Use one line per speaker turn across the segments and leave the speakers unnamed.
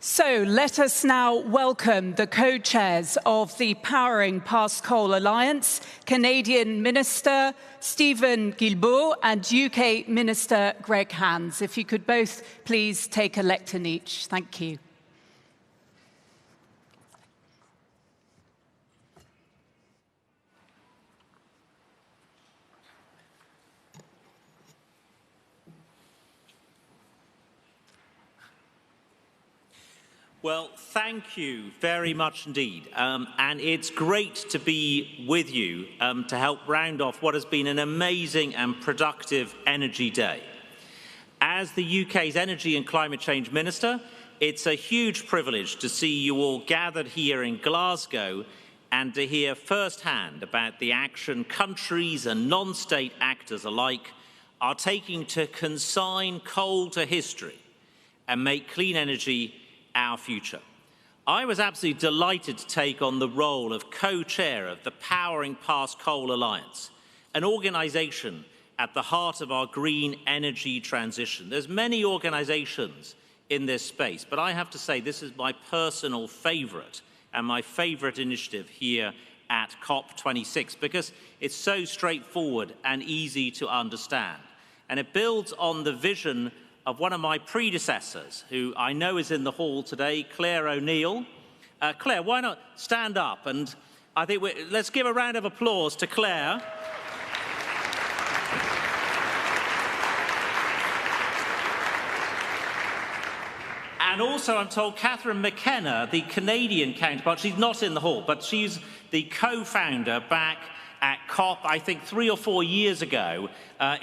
So let us now welcome the co-chairs of the Powering Past Coal Alliance, Canadian Minister Stephen Guilbeault and UK Minister Greg Hands. If you could both please take a lectern each. Thank you.
Well, thank you very much indeed. And it's great to be with you to help round off what has been an amazing and productive energy day. As the UK's Energy and Climate Change Minister, it's a huge privilege to see you all gathered here in Glasgow and to hear firsthand about the action countries and non-state actors alike are taking to consign coal to history and make clean energy our future. I was absolutely delighted to take on the role of co-chair of the Powering Past Coal Alliance, an organisation at the heart of our green energy transition. There's many organisations in this space, but I have to say this is my personal favourite and my favourite initiative here at COP26 because it's so straightforward and easy to understand. And it builds on the vision of one of my predecessors, who I know is in the hall today, Claire O'Neill. Claire, why not stand up? And I think let's give a round of applause to Claire. And also, I'm told, Catherine McKenna, the Canadian counterpart, she's not in the hall, but she's the co-founder back at COP, I think 3 or 4 years ago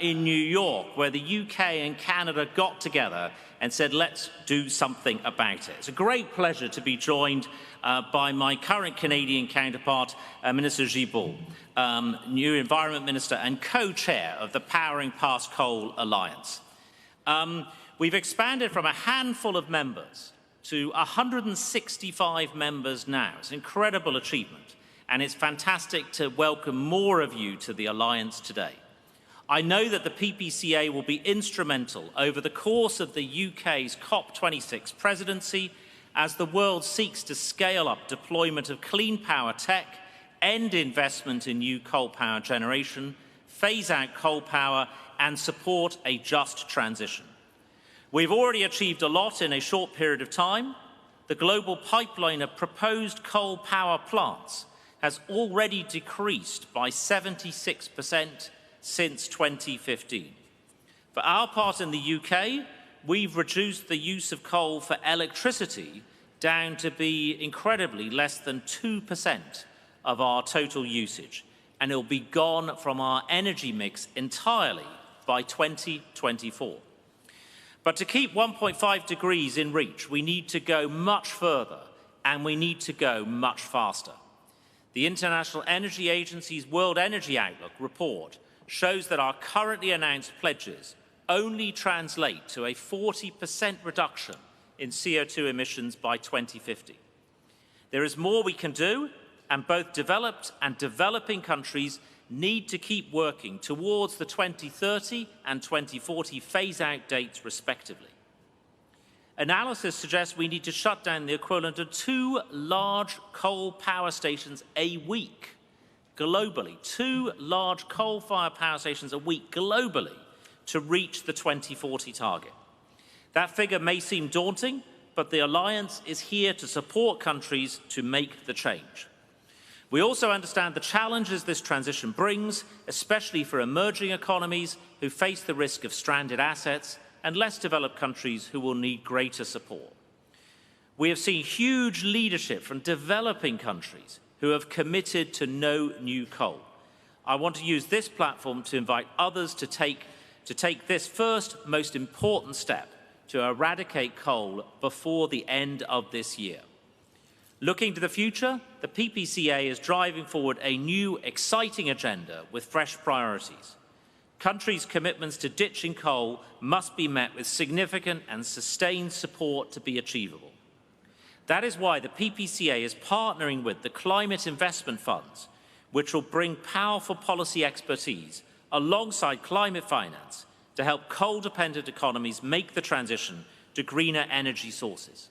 in New York, where the UK and Canada got together and said, let's do something about it. It's a great pleasure to be joined by my current Canadian counterpart, Minister Guilbeault, new Environment Minister and co-chair of the Powering Past Coal Alliance. We've expanded from a handful of members to 165 members now. It's an incredible achievement. And it's fantastic to welcome more of you to the Alliance today. I know that the PPCA will be instrumental over the course of the UK's COP26 presidency as the world seeks to scale up deployment of clean power tech, end investment in new coal power generation, phase out coal power, and support a just transition. We've already achieved a lot in a short period of time. The global pipeline of proposed coal power plants has already decreased by 76% since 2015. For our part in the UK, we've reduced the use of coal for electricity down to be incredibly less than 2% of our total usage, and it'll be gone from our energy mix entirely by 2024. But to keep 1.5 degrees in reach, we need to go much further, and we need to go much faster. The International Energy Agency's World Energy Outlook report shows that our currently announced pledges only translate to a 40% reduction in CO2 emissions by 2050. There is more we can do, and both developed and developing countries need to keep working towards the 2030 and 2040 phase-out dates, respectively. Analysis suggests we need to shut down the equivalent of 2 large coal power stations a week globally. 2 large coal-fired power stations a week globally to reach the 2040 target. That figure may seem daunting, but the Alliance is here to support countries to make the change. We also understand the challenges this transition brings, especially for emerging economies who face the risk of stranded assets and less developed countries who will need greater support. We have seen huge leadership from developing countries who have committed to no new coal. I want to use this platform to invite others to take this first most important step to eradicate coal before the end of this year. Looking to the future, the PPCA is driving forward a new, exciting agenda with fresh priorities. Countries' commitments to ditching coal must be met with significant and sustained support to be achievable. That is why the PPCA is partnering with the Climate Investment Funds, which will bring powerful policy expertise alongside climate finance to help coal-dependent economies make the transition to greener energy sources.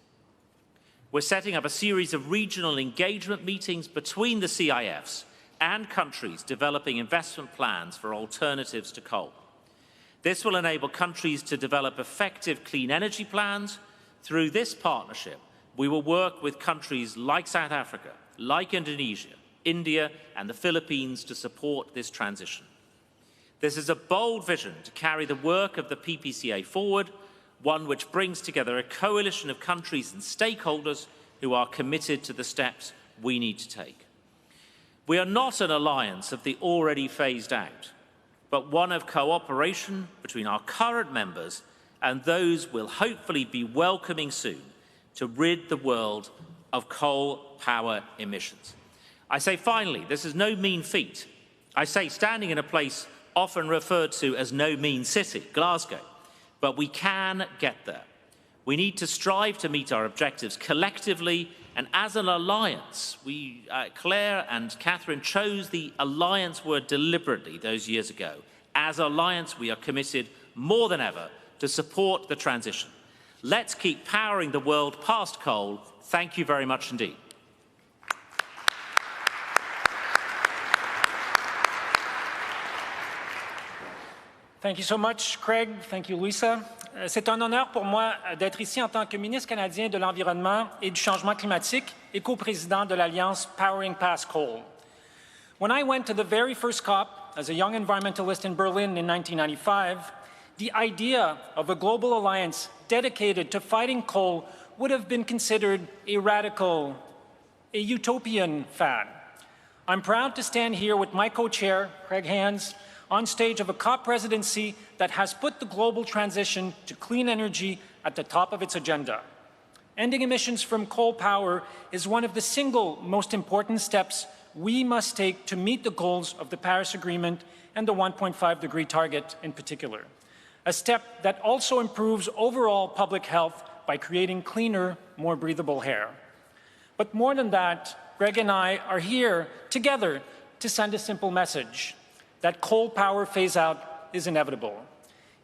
We're setting up a series of regional engagement meetings between the CIFs and countries developing investment plans for alternatives to coal. This will enable countries to develop effective clean energy plans. Through this partnership, we will work with countries like South Africa, like Indonesia, India, and the Philippines to support this transition. This is a bold vision to carry the work of the PPCA forward, one which brings together a coalition of countries and stakeholders who are committed to the steps we need to take. We are not an alliance of the already phased out, but one of cooperation between our current members and those we'll hopefully be welcoming soon to rid the world of coal power emissions. I say finally, this is no mean feat. I say standing in a place often referred to as no mean city, Glasgow, but we can get there. We need to strive to meet our objectives collectively, and as an alliance, Claire and Catherine chose the alliance word deliberately those years ago. As an alliance, we are committed more than ever to support the transition. Let's keep powering the world past coal. Thank you very much indeed.
Thank you so much, Craig. Thank you, Louisa. C'est un honneur pour moi d'être ici en tant que ministre canadien de l'Environnement et du Changement climatique et co-président de l'Alliance Powering Past Coal. When I went to the very first COP as a young environmentalist in Berlin in 1995, the idea of a global alliance dedicated to fighting coal would have been considered a radical, a utopian fad. I'm proud to stand here with my co-chair, Craig Hands, on stage of a COP presidency that has put the global transition to clean energy at the top of its agenda. Ending emissions from coal power is one of the single most important steps we must take to meet the goals of the Paris Agreement and the 1.5-degree target in particular. A step that also improves overall public health by creating cleaner, more breathable air. But more than that, Greg and I are here together to send a simple message: that coal power phase-out is inevitable.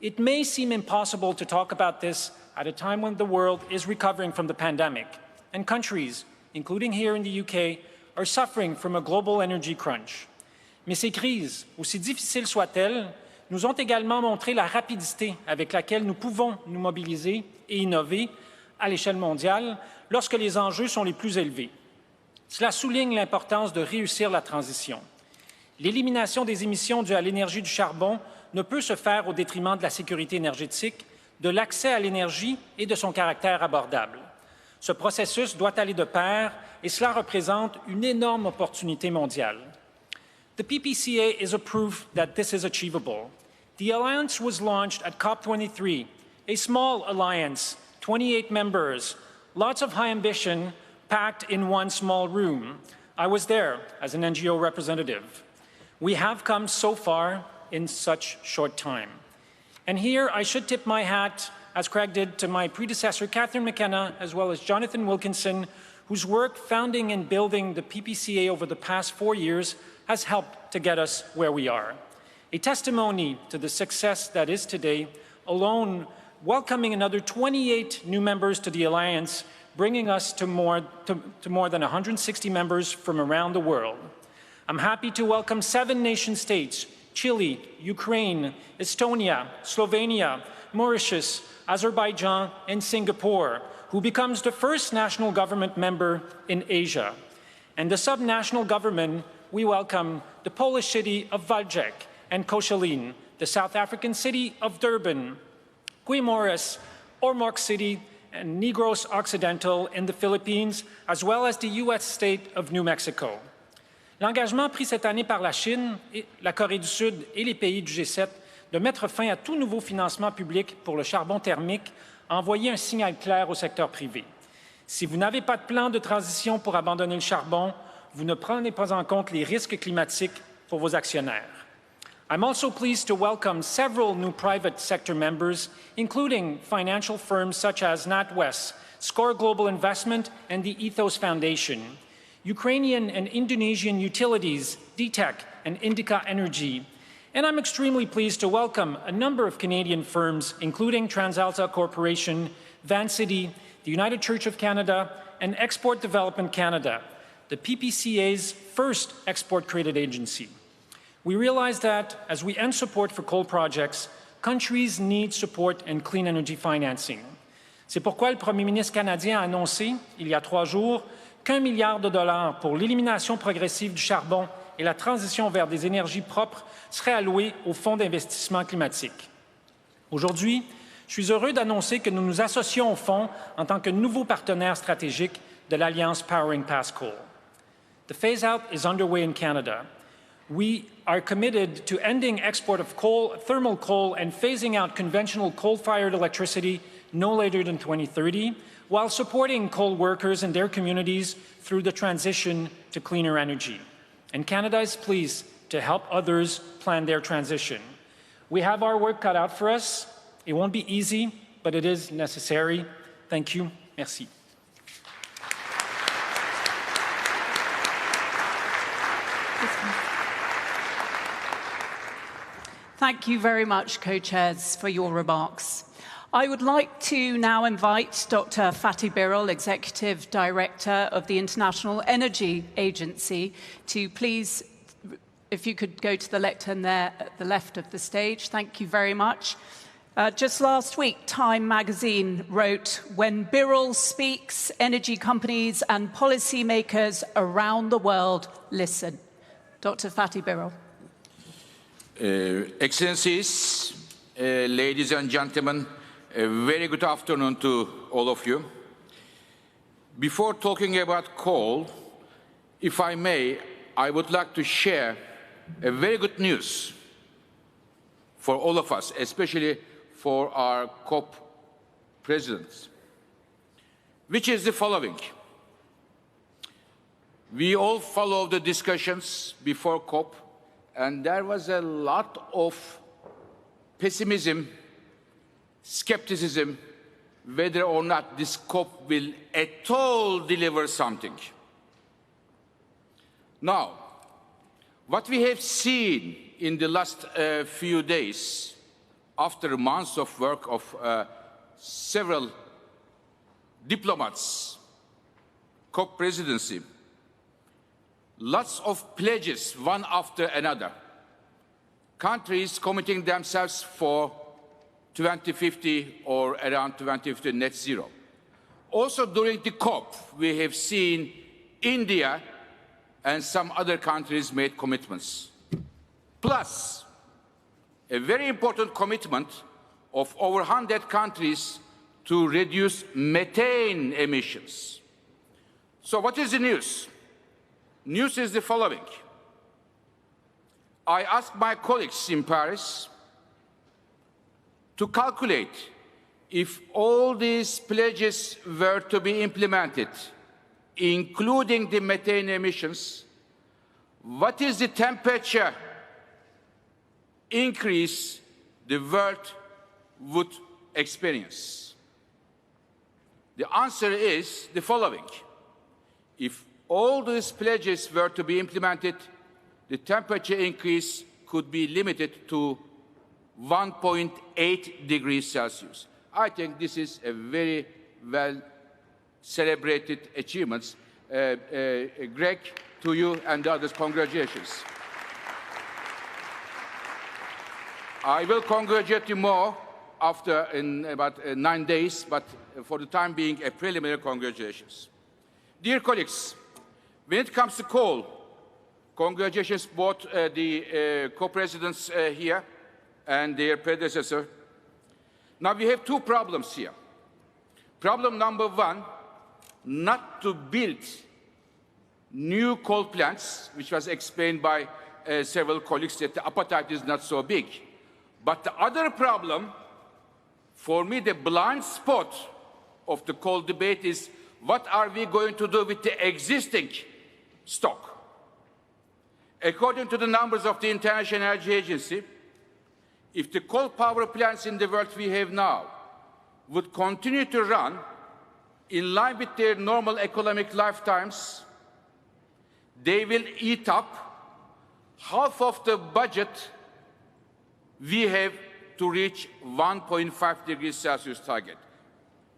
It may seem impossible to talk about this at a time when the world is recovering from the pandemic, and countries, including here in the UK, are suffering from a global energy crunch. Mais ces crises, aussi difficiles soient-elles, nous ont également montré la rapidité avec laquelle nous pouvons nous mobiliser et innover à l'échelle mondiale lorsque les enjeux sont les plus élevés. Cela souligne l'importance de réussir la transition. L'élimination des émissions dues à l'énergie du charbon ne peut se faire au détriment de la sécurité énergétique, de l'accès à l'énergie et de son caractère abordable. Ce processus doit aller de pair et cela représente une énorme opportunité mondiale. The PPCA is a proof that this is achievable. The alliance was launched at COP23, a small alliance, 28 members, lots of high ambition packed in one small room. I was there as an NGO representative. We have come so far in such short time. And here I should tip my hat, as Craig did, to my predecessor, Catherine McKenna, as well as Jonathan Wilkinson, whose work founding and building the PPCA over the past 4 years has helped to get us where we are. A testimony to the success that is today, alone welcoming another 28 new members to the Alliance, bringing us to more than 160 members from around the world. I'm happy to welcome 7 nation-states: Chile, Ukraine, Estonia, Slovenia, Mauritius, Azerbaijan, and Singapore, who becomes the first national government member in Asia. And the subnational government, we welcome the Polish city of Wałbrzych and Koszalin, the South African city of Durban, Guimaras, Ormoc City, and Negros Occidental in the Philippines, as well as the U.S. state of New Mexico. L'engagement pris cette année par la Chine, la Corée du Sud et les pays du G7 de mettre fin à tout nouveau financement public pour le charbon thermique a envoyé un signal clair au secteur privé. Si vous n'avez pas de plan de transition pour abandonner le charbon, vous ne prenez pas en compte les risques climatiques pour vos actionnaires. I'm also pleased to welcome several new private sector members, including financial firms such as NatWest, Score Global Investment, and the Ethos Foundation, Ukrainian and Indonesian utilities, DTEC and Indica Energy. And I'm extremely pleased to welcome a number of Canadian firms, including TransAlta Corporation, Vancity, the United Church of Canada, and Export Development Canada, the PPCA's first export credit agency. We realize that as we end support for coal projects, countries need support and clean energy financing. C'est pourquoi le Premier ministre canadien a annoncé, il y a 3 jours, qu'1 milliard de dollars pour l'élimination progressive du charbon et la transition vers des énergies propres serait alloué au Fonds d'investissement climatique. Aujourd'hui, je suis heureux d'annoncer que nous nous associons au Fonds en tant que nouveau partenaire stratégique de l'Alliance Powering Past Coal. The phase-out is underway in Canada. We are committed to ending export of coal, thermal coal and phasing out conventional coal-fired electricity no later than 2030, while supporting coal workers and their communities through the transition to cleaner energy. And Canada is pleased to help others plan their transition. We have our work cut out for us. It won't be easy, but it is necessary. Thank you. Merci.
Thank you very much, co-chairs, for your remarks. I would like to now invite Dr. Fatih Birol, Executive Director of the International Energy Agency, to please, if you could go to the lectern there at the left of the stage. Thank you very much. Just last week, Time magazine wrote, "When Birol speaks, energy companies and policymakers around the world listen." Dr. Fatih Birol.
Excellencies, ladies and gentlemen, a very good afternoon to all of you. Before talking about coal, if I may, I would like to share a very good news for all of us, especially for our COP presidents, which is the following. We all followed the discussions before COP, and there was a lot of pessimism, skepticism, whether or not this COP will at all deliver something. Now, what we have seen in the last few days, after months of work of several diplomats, COP presidency, lots of pledges, one after another. Countries committing themselves for 2050 or around 2050 net zero. Also during the COP, we have seen India and some other countries made commitments. Plus, a very important commitment of over 100 countries to reduce methane emissions. So what is the news? News is the following. I asked my colleagues in Paris to calculate if all these pledges were to be implemented, including the methane emissions, what is the temperature increase the world would experience? The answer is the following. If all these pledges were to be implemented, the temperature increase could be limited to 1.8 degrees Celsius. I think this is a very well celebrated achievement. Greg, to you and the others, congratulations. I will congratulate you more after in about 9 days, but for the time being, a preliminary congratulations. Dear colleagues, when it comes to coal, congratulations both the co-presidents here and their predecessor. Now we have two problems here. Problem number one, not to build new coal plants, which was explained by several colleagues that the appetite is not so big. But the other problem, for me, the blind spot of the coal debate is what are we going to do with the existing stock? According to the numbers of the International Energy Agency, if the coal power plants in the world we have now would continue to run in line with their normal economic lifetimes, they will eat up half of the budget we have to reach 1.5 degrees Celsius target.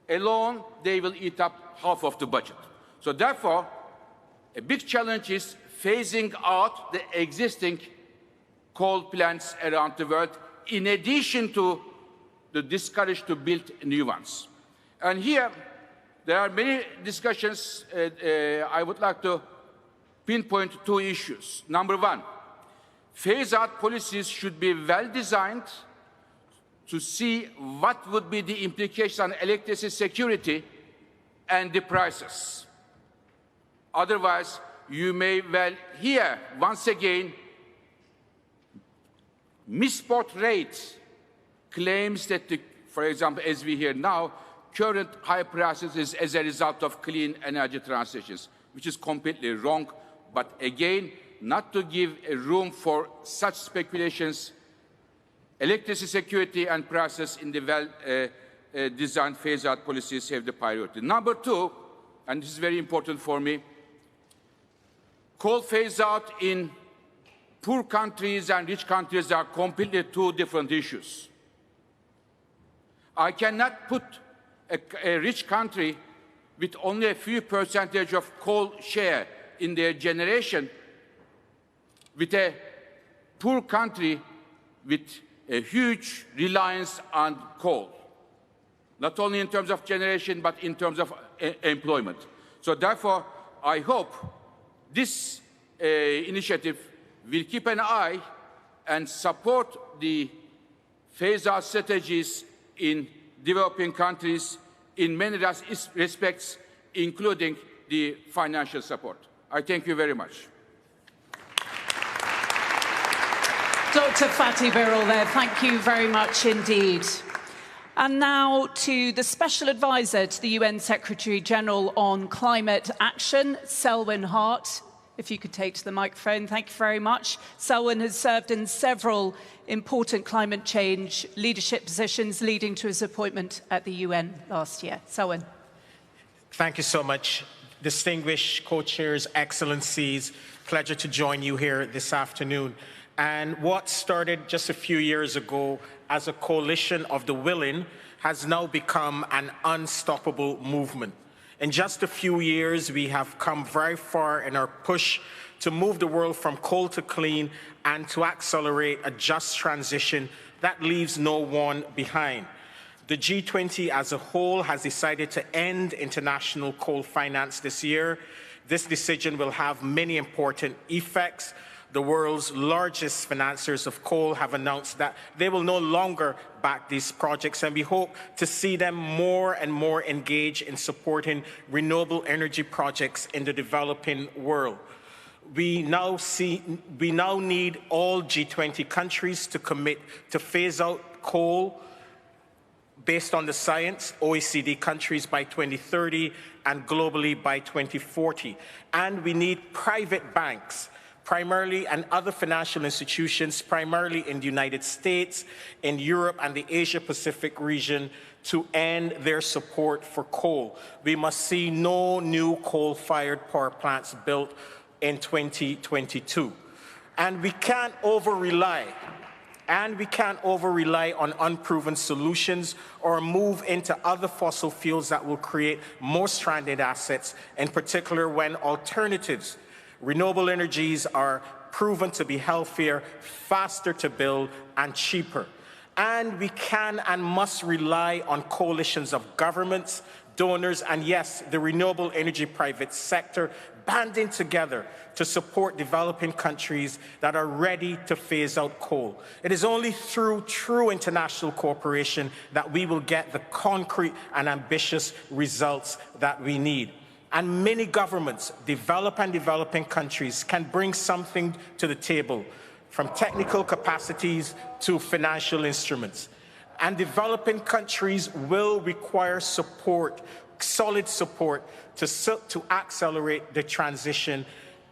Alone, they will eat up half of the budget. So therefore, a big challenge is phasing out the existing coal plants around the world, in addition to the discourage to build new ones. And here, there are many discussions. I would like to pinpoint two issues. Number one, phase-out policies should be well designed to see what would be the implications on electricity security and the prices. Otherwise, you may well hear, once again, misportrayed claims that, for example, as we hear now, current high prices is as a result of clean energy transitions, which is completely wrong. But again, not to give a room for such speculations, electricity security and prices in the well-designed phase-out policies have the priority. Number two, and this is very important for me, coal phase-out in poor countries and rich countries are completely two different issues. I cannot put a rich country with only a few percentage of coal share in their generation with a poor country with a huge reliance on coal, not only in terms of generation, but in terms of employment. So therefore, I hope this initiative will keep an eye and support the phase-out strategies in developing countries in many respects, including the financial support. I thank you very much.
Dr. Fatih Birol there, thank you very much indeed. And now to the Special Advisor to the UN Secretary-General on Climate Action, Selwyn Hart. If you could take to the microphone, thank you very much. Selwyn has served in several important climate change leadership positions, leading to his appointment at the UN last year. Selwyn.
Thank you so much. Distinguished co-chairs, excellencies, pleasure to join you here this afternoon. And what started just a few years ago as a coalition of the willing has now become an unstoppable movement. In just a few years, we have come very far in our push to move the world from coal to clean and to accelerate a just transition that leaves no one behind. The G20 as a whole has decided to end international coal finance this year. This decision will have many important effects. The world's largest financiers of coal have announced that they will no longer back these projects, and we hope to see them more and more engaged in supporting renewable energy projects in the developing world. We now need all G20 countries to commit to phase out coal based on the science, OECD countries by 2030 and globally by 2040. And we need private banks, primarily, and other financial institutions, primarily in the United States, in Europe, and the Asia-Pacific region, to end their support for coal. We must see no new coal-fired power plants built in 2022. And we can't over-rely on unproven solutions or move into other fossil fuels that will create more stranded assets, in particular when alternatives, renewable energies, are proven to be healthier, faster to build, and cheaper. And we can and must rely on coalitions of governments, donors, and yes, the renewable energy private sector banding together to support developing countries that are ready to phase out coal. It is only through true international cooperation that we will get the concrete and ambitious results that we need. And many governments, developed and developing countries, can bring something to the table, from technical capacities to financial instruments. And developing countries will require support, solid support, to accelerate the transition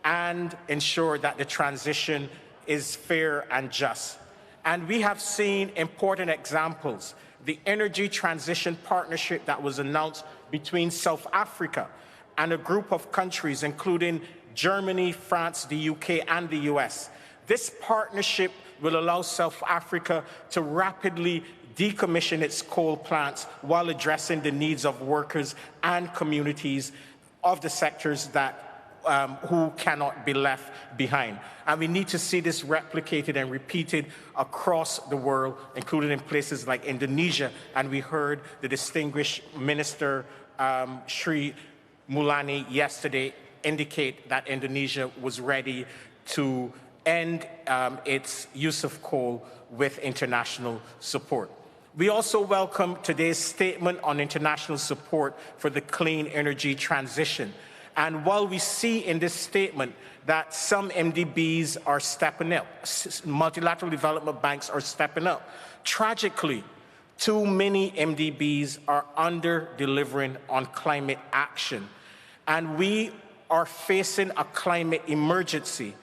and ensure that the transition is fair and just. And we have seen important examples. The Energy Transition Partnership that was announced between South Africa and a group of countries, including Germany, France, the UK, and the US. This partnership will allow South Africa to rapidly decommission its coal plants while addressing the needs of workers and communities of the sectors that who cannot be left behind. And we need to see this replicated and repeated across the world, including in places like Indonesia. And we heard the distinguished Minister Sri Mulani yesterday indicate that Indonesia was ready to end its use of coal with international support. We also welcome today's statement on international support for the clean energy transition. And while we see in this statement that some MDBs are stepping up, multilateral development banks are stepping up, tragically, too many MDBs are under-delivering on climate action. And we are facing a climate emergency.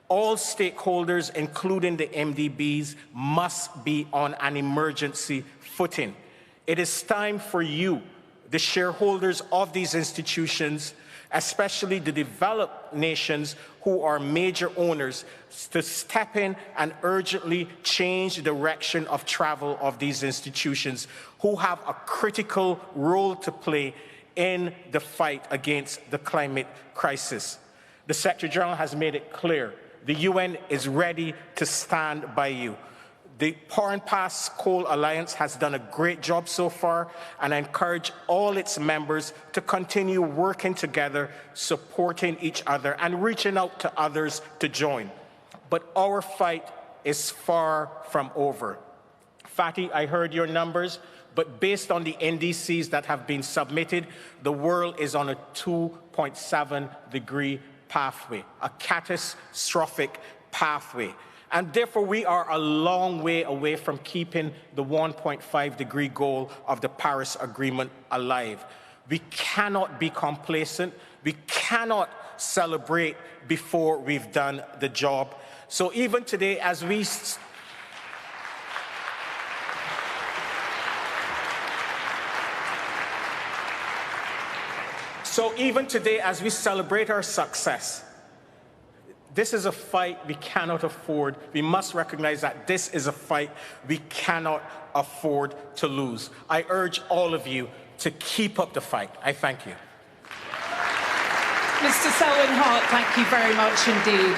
All stakeholders, including the MDBs, must be on an emergency footing. It is time for you, the shareholders of these institutions, especially the developed nations who are major owners, to step in and urgently change the direction of travel of these institutions who have a critical role to play in the fight against the climate crisis. The Secretary General has made it clear the UN is ready to stand by you. The Power and Pass Coal Alliance has done a great job so far, and I encourage all its members to continue working together, supporting each other, and reaching out to others to join. But our fight is far from over. Fatty, I heard your numbers, but based on the NDCs that have been submitted, the world is on a 2.7-degree pathway, a catastrophic pathway. And therefore, we are a long way away from keeping the 1.5-degree goal of the Paris Agreement alive. We cannot be complacent. We cannot celebrate before we've done the job. So even today, as we celebrate our success, this is a fight we cannot afford. We must recognize that this is a fight we cannot afford to lose. I urge all of you to keep up the fight. I thank you.
Mr. Selwyn-Hart, thank you very much indeed.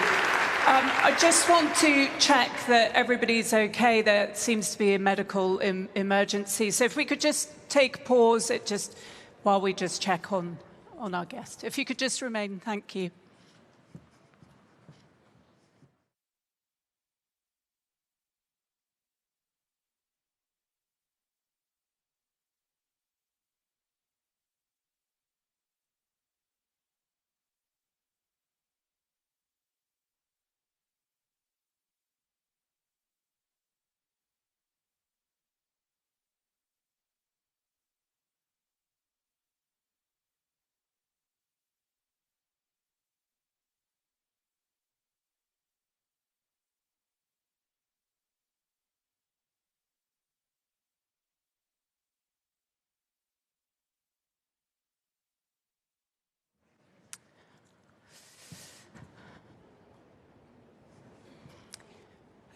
I just want to check that everybody's okay. There seems to be a medical emergency. So if we could just take pause while we just check on our guest. If you could just remain, thank you.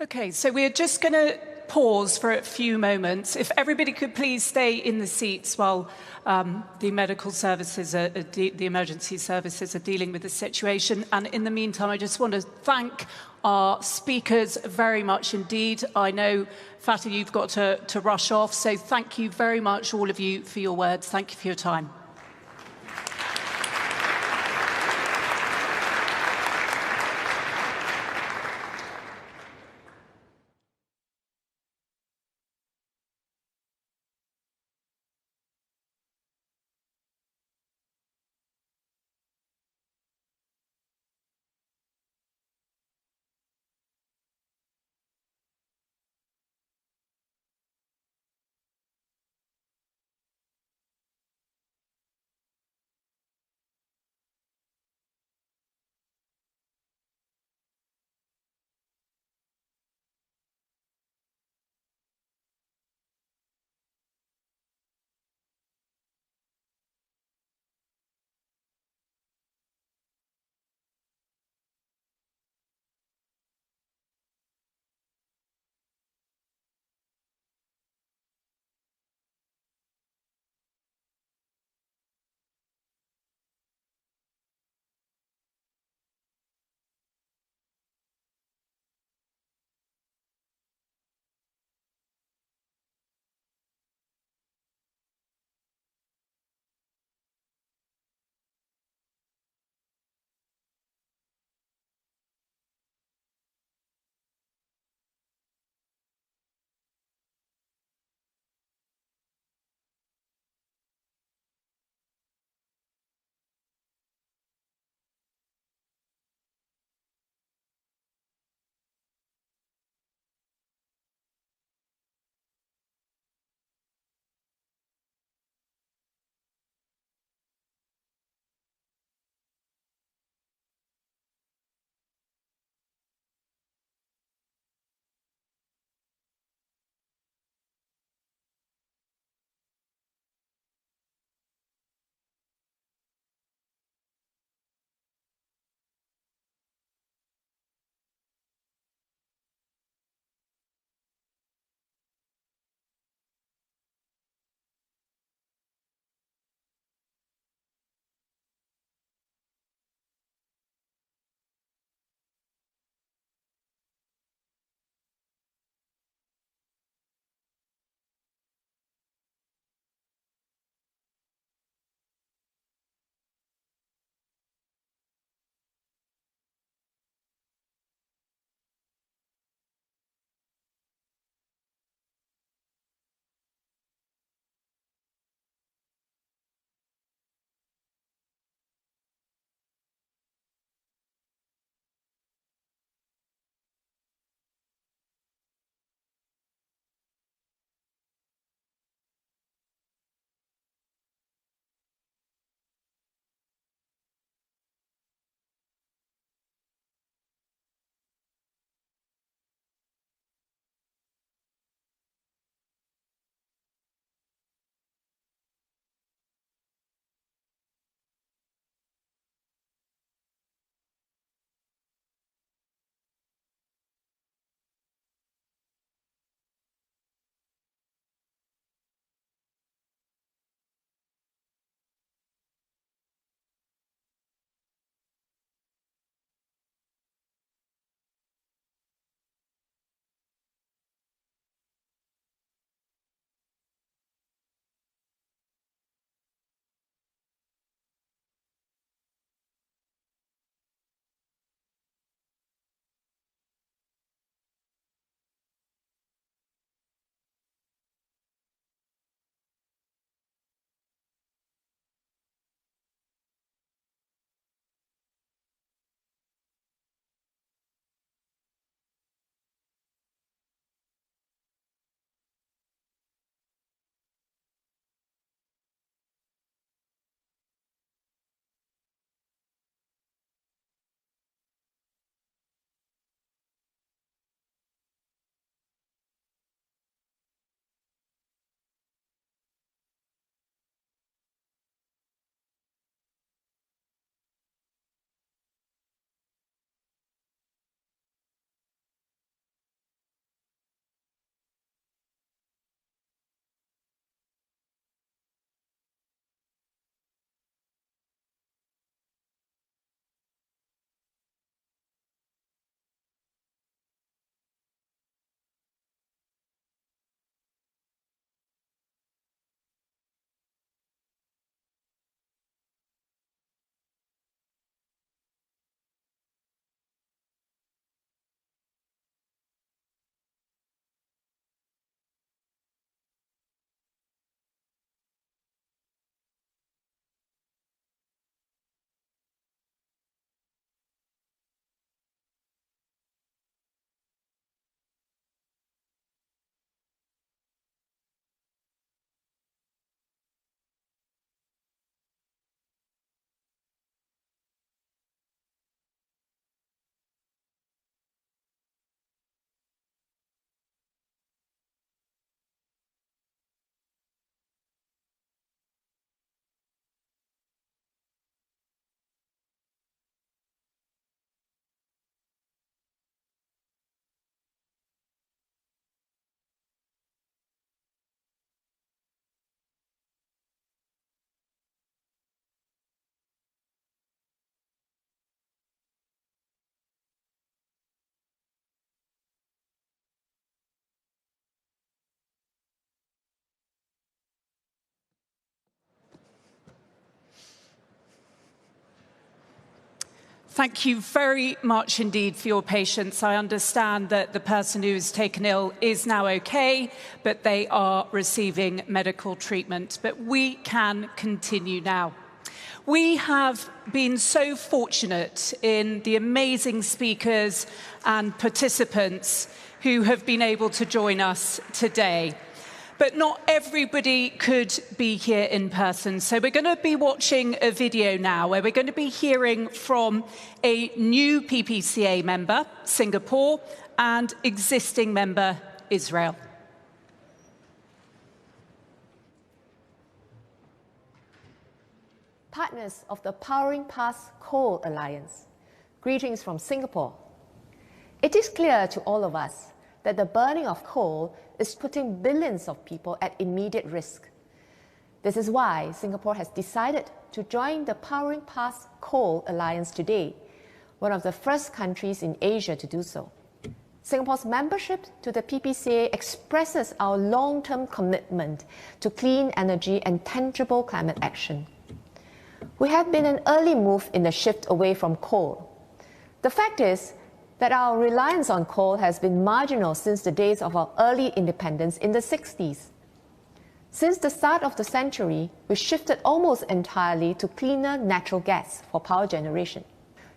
Okay, so we're just going to pause for a few moments. If everybody could please stay in the seats while the medical services, the emergency services are dealing with the situation. And in the meantime, I just want to thank our speakers very much indeed. I know, Fatty, you've got to rush off, so thank you very much, all of you, for your words. Thank you for your time. Thank you very much indeed for your patience. I understand that the person who is taken ill is now okay, but they are receiving medical treatment. But we can continue now. We have been so fortunate in the amazing speakers and participants who have been able to join us today. But not everybody could be here in person. So we're going to be watching a video now where we're going to be hearing from a new PPCA member, Singapore, and existing member, Israel.
Partners of the Powering Past Coal Alliance, greetings from Singapore. It is clear to all of us that the burning of coal is putting billions of people at immediate risk. This is why Singapore has decided to join the Powering Past Coal Alliance today, one of the first countries in Asia to do so. Singapore's membership to the PPCA expresses our long-term commitment to clean energy and tangible climate action. We have been an early move in the shift away from coal. The fact is that our reliance on coal has been marginal since the days of our early independence in the 60s. Since the start of the century, we shifted almost entirely to cleaner natural gas for power generation.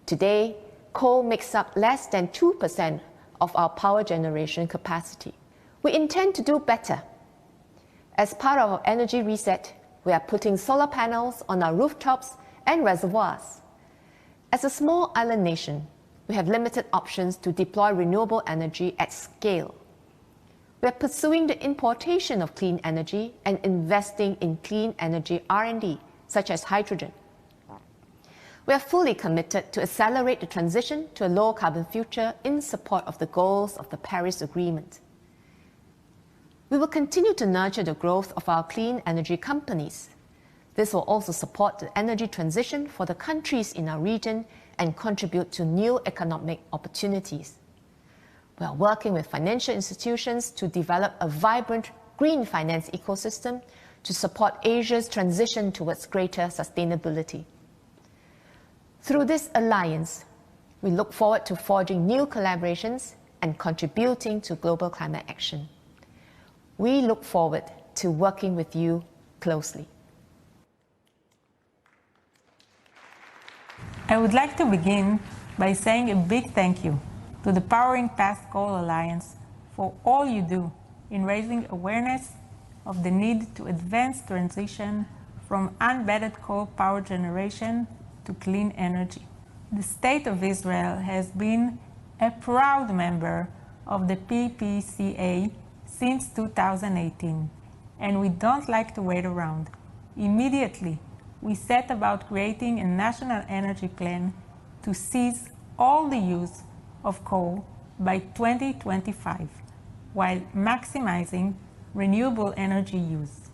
Today, coal makes up less than 2% of our power generation capacity. We intend to do better. As part of our energy reset, we are putting solar panels on our rooftops and reservoirs. As a small island nation, we have limited options to deploy renewable energy at scale. We are pursuing the importation of clean energy and investing in clean energy R&D, such as hydrogen. We are fully committed to accelerate the transition to a low-carbon future in support of the goals of the Paris Agreement. We will continue to nurture the growth of our clean energy companies. This will also support the energy transition for the countries in our region and contribute to new economic opportunities. We are working with financial institutions to develop a vibrant green finance ecosystem to support Asia's transition towards greater sustainability. Through this alliance, we look forward to forging new collaborations and contributing to global climate action. We look forward to working with you closely.
I would like to begin by saying a big thank you to the Powering Past Coal Alliance for all you do in raising awareness of the need to advance transition from unvetted coal power generation to clean energy. The State of Israel has been a proud member of the PPCA since 2018, and we don't like to wait around. Immediately, we set about creating a national energy plan to cease all the use of coal by 2025, while maximizing renewable energy use.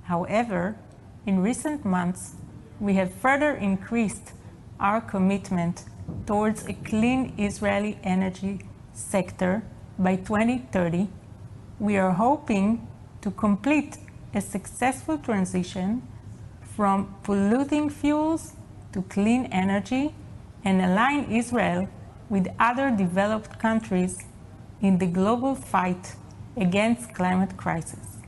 However, in recent months, we have further increased our commitment towards a clean Israeli energy sector by 2030. We are hoping to complete a successful transition from polluting fuels to clean energy and align Israel with other developed countries in the global fight against climate crisis.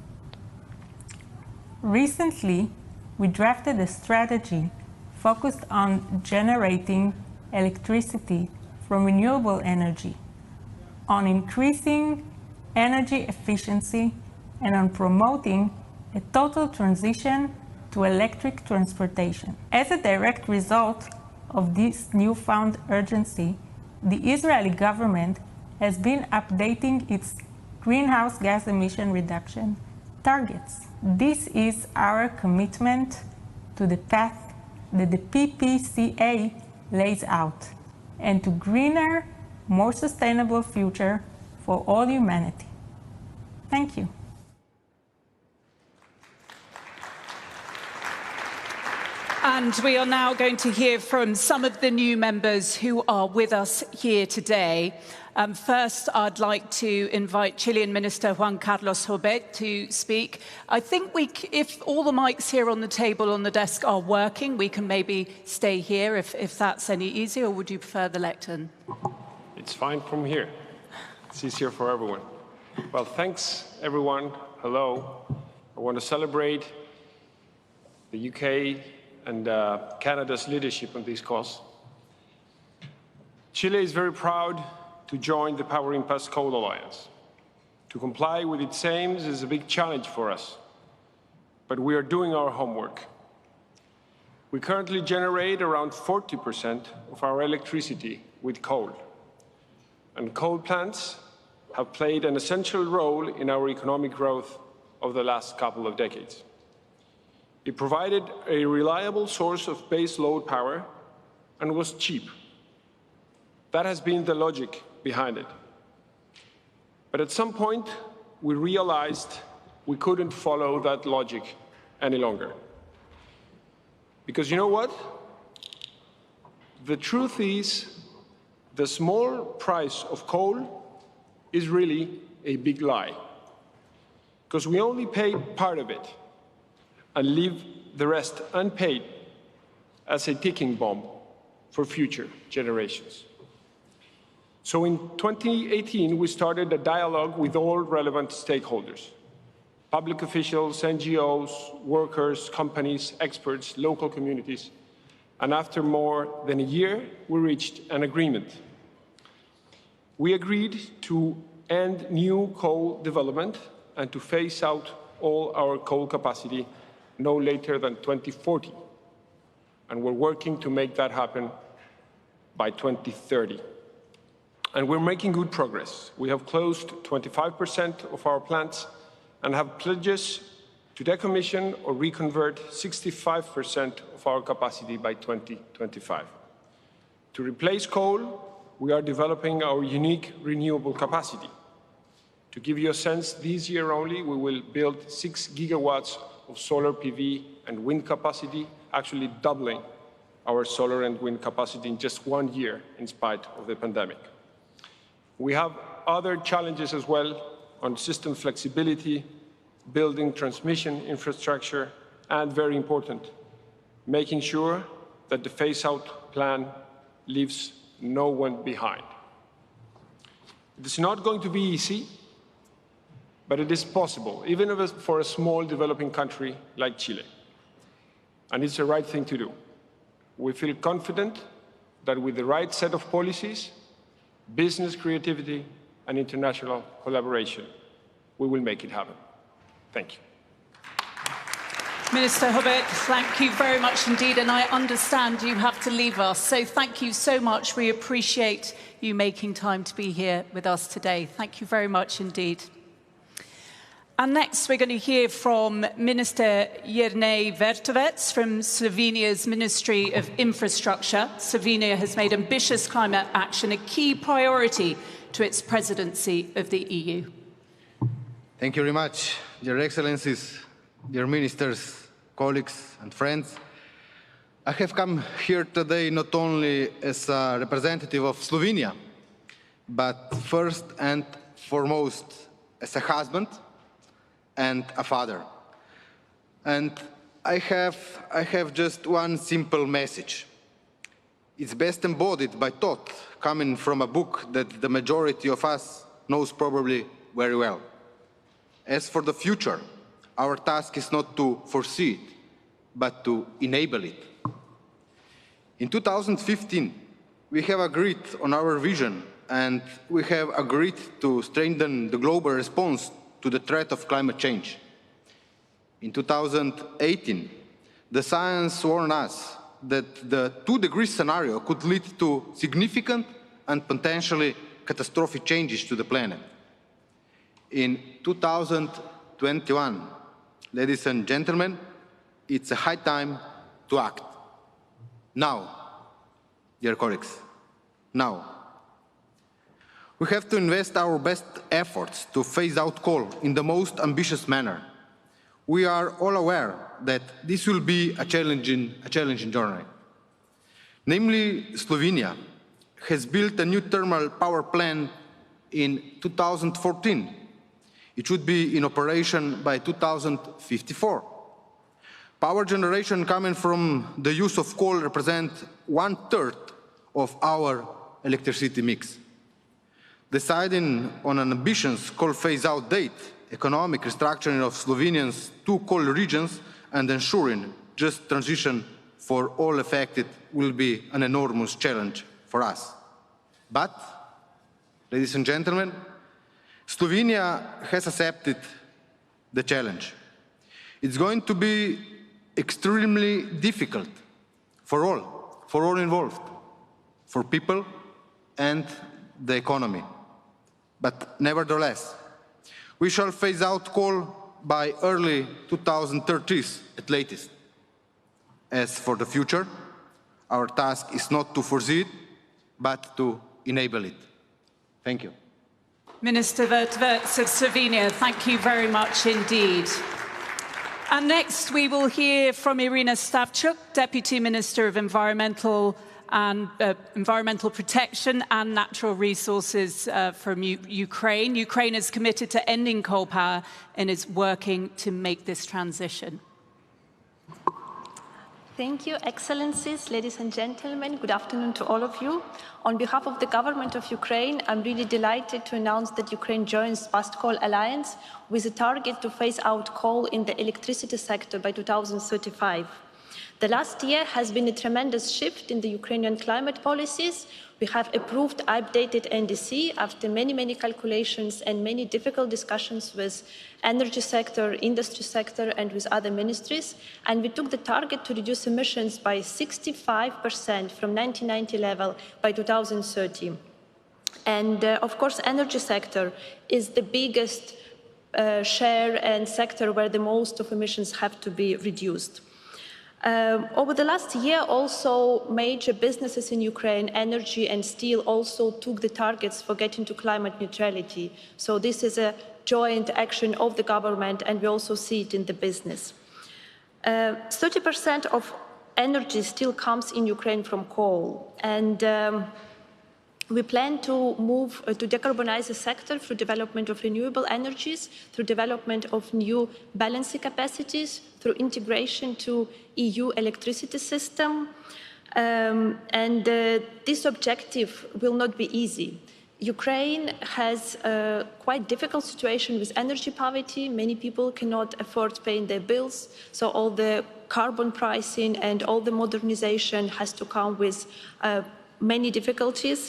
Recently, we drafted a strategy focused on generating electricity from renewable energy, on increasing energy efficiency, and on promoting a total transition to electric transportation. As a direct result of this newfound urgency, the Israeli government has been updating its greenhouse gas emission reduction targets. This is our commitment to the path that the PPCA lays out, and to greener, more sustainable future for all humanity. Thank you.
And we are now going to hear from some of the new members who are with us here today. First, I'd like to invite Chilean Minister Juan Carlos Jobet to speak. I think if all the mics here on the table on the desk are working, we can maybe stay here if that's any easier, or would you prefer the lectern?
It's fine from here. It's easier for everyone. Well, thanks, everyone. Hello. I want to celebrate the UK and Canada's leadership on this cause. Chile is very proud to join the Powering Past Coal Alliance. To comply with its aims is a big challenge for us, but we are doing our homework. We currently generate around 40% of our electricity with coal, and coal plants have played an essential role in our economic growth over the last couple of decades. It provided a reliable source of base load power and was cheap. That has been the logic behind it. But at some point, we realized we couldn't follow that logic any longer. Because you know what? The truth is, the small price of coal is really a big lie. Because we only pay part of it and leave the rest unpaid as a ticking bomb for future generations. So in 2018, we started a dialogue with all relevant stakeholders: public officials, NGOs, workers, companies, experts, local communities. And after more than a year, we reached an agreement. We agreed to end new coal development and to phase out all our coal capacity no later than 2040. And we're working to make that happen by 2030. And we're making good progress. We have closed 25% of our plants and have pledges to decommission or reconvert 65% of our capacity by 2025. To replace coal, we are developing our unique renewable capacity. To give you a sense, this year only, we will build 6 gigawatts of solar PV and wind capacity, actually doubling our solar and wind capacity in just 1 year in spite of the pandemic. We have other challenges as well on system flexibility, building transmission infrastructure, and very important, making sure that the phase-out plan leaves no one behind. It is not going to be easy, but it is possible, even for a small developing country like Chile. And it's the right thing to do. We feel confident that with the right set of policies, business creativity, and international collaboration, we will make it happen. Thank you.
Minister Jobet, thank you very much indeed, and I understand you have to leave us, so thank you so much. We appreciate you making time to be here with us today. Thank you very much indeed. And next, we're going to hear from Minister Jernej Vertovec from Slovenia's Ministry of Infrastructure. Slovenia has made ambitious climate action a key priority to its presidency of the EU.
Thank you very much, Your Excellencies, dear ministers, colleagues and friends. I have come here today not only as a representative of Slovenia, but first and foremost as a husband and a father. And I have just one simple message. It's best embodied by thought coming from a book that the majority of us knows probably very well. As for the future, our task is not to foresee it, but to enable it. In 2015, we have agreed on our vision, and we have agreed to strengthen the global response to the threat of climate change. In 2018, the science warned us that the 2-degree scenario could lead to significant and potentially catastrophic changes to the planet. In 2021, ladies and gentlemen, it's a high time to act. Now, dear colleagues, now. We have to invest our best efforts to phase out coal in the most ambitious manner. We are all aware that this will be a challenging journey. Namely, Slovenia has built a new thermal power plant in 2014. It should be in operation by 2054. Power generation coming from the use of coal represents 1/3 of our electricity mix. Deciding on an ambitious coal phase-out date, economic restructuring of Slovenia's 2 coal regions, and ensuring just transition for all affected will be an enormous challenge for us. But, ladies and gentlemen, Slovenia has accepted the challenge. It's going to be extremely difficult for all involved, for people and the economy. But nevertheless, we shall phase out coal by early 2030s at latest. As for the future, our task is not to foresee it, but to enable it. Thank you.
Minister Vertevets of Slovenia, thank you very much indeed. And next we will hear from Irina Stavchuk, Deputy Minister of Environmental Protection and Natural Resources from Ukraine. Ukraine is committed to ending coal power and is working to make this transition.
Thank you, Excellencies, ladies and gentlemen. Good afternoon to all of you. On behalf of the government of Ukraine, I'm really delighted to announce that Ukraine joins Fast Coal Alliance with a target to phase out coal in the electricity sector by 2035. The last year has been a tremendous shift in the Ukrainian climate policies. We have approved updated NDC after many calculations and many difficult discussions with energy sector, industry sector, and with other ministries. And we took the target to reduce emissions by 65% from 1990 level by 2030. And of course, energy sector is the biggest share and sector where the most of emissions have to be reduced. Over the last year, also major businesses in Ukraine, energy and steel, also took the targets for getting to climate neutrality. So this is a joint action of the government, and we also see it in the business. 30% of energy still comes in Ukraine from coal, and we plan to move to decarbonize the sector through development of renewable energies, through development of new balancing capacities, through integration to EU electricity system. This objective will not be easy. Ukraine has a quite difficult situation with energy poverty. Many people cannot afford paying their bills, so all the carbon pricing and all the modernization has to come with many difficulties.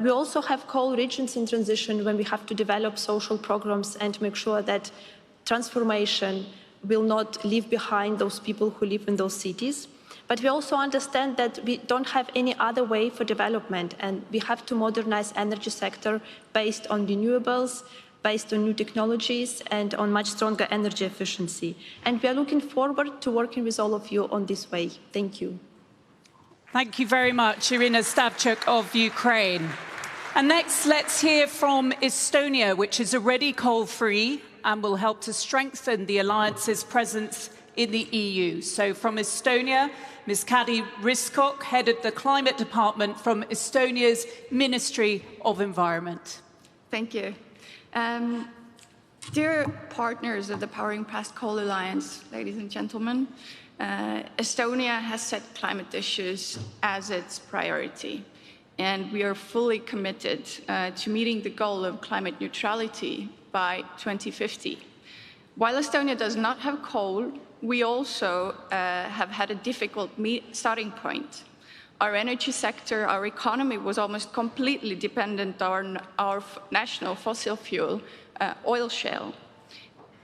We also have coal regions in transition when we have to develop social programs and make sure that transformation will not leave behind those people who live in those cities. But we also understand that we don't have any other way for development, and we have to modernize energy sector based on renewables, based on new technologies, and on much stronger energy efficiency. And we are looking forward to working with all of you on this way. Thank you.
Thank you very much, Irina Stavchuk of Ukraine. And next, let's hear from Estonia, which is already coal-free and will help to strengthen the alliance's presence in the EU. So from Estonia, Ms. Kadi Riskok, head of the Climate Department from Estonia's Ministry of Environment.
Thank you. Dear partners of the Powering Past Coal Alliance, ladies and gentlemen, Estonia has set climate issues as its priority, and we are fully committed to meeting the goal of climate neutrality by 2050. While Estonia does not have coal, we also have had a difficult starting point. Our energy sector, our economy was almost completely dependent on our national fossil fuel, oil shale.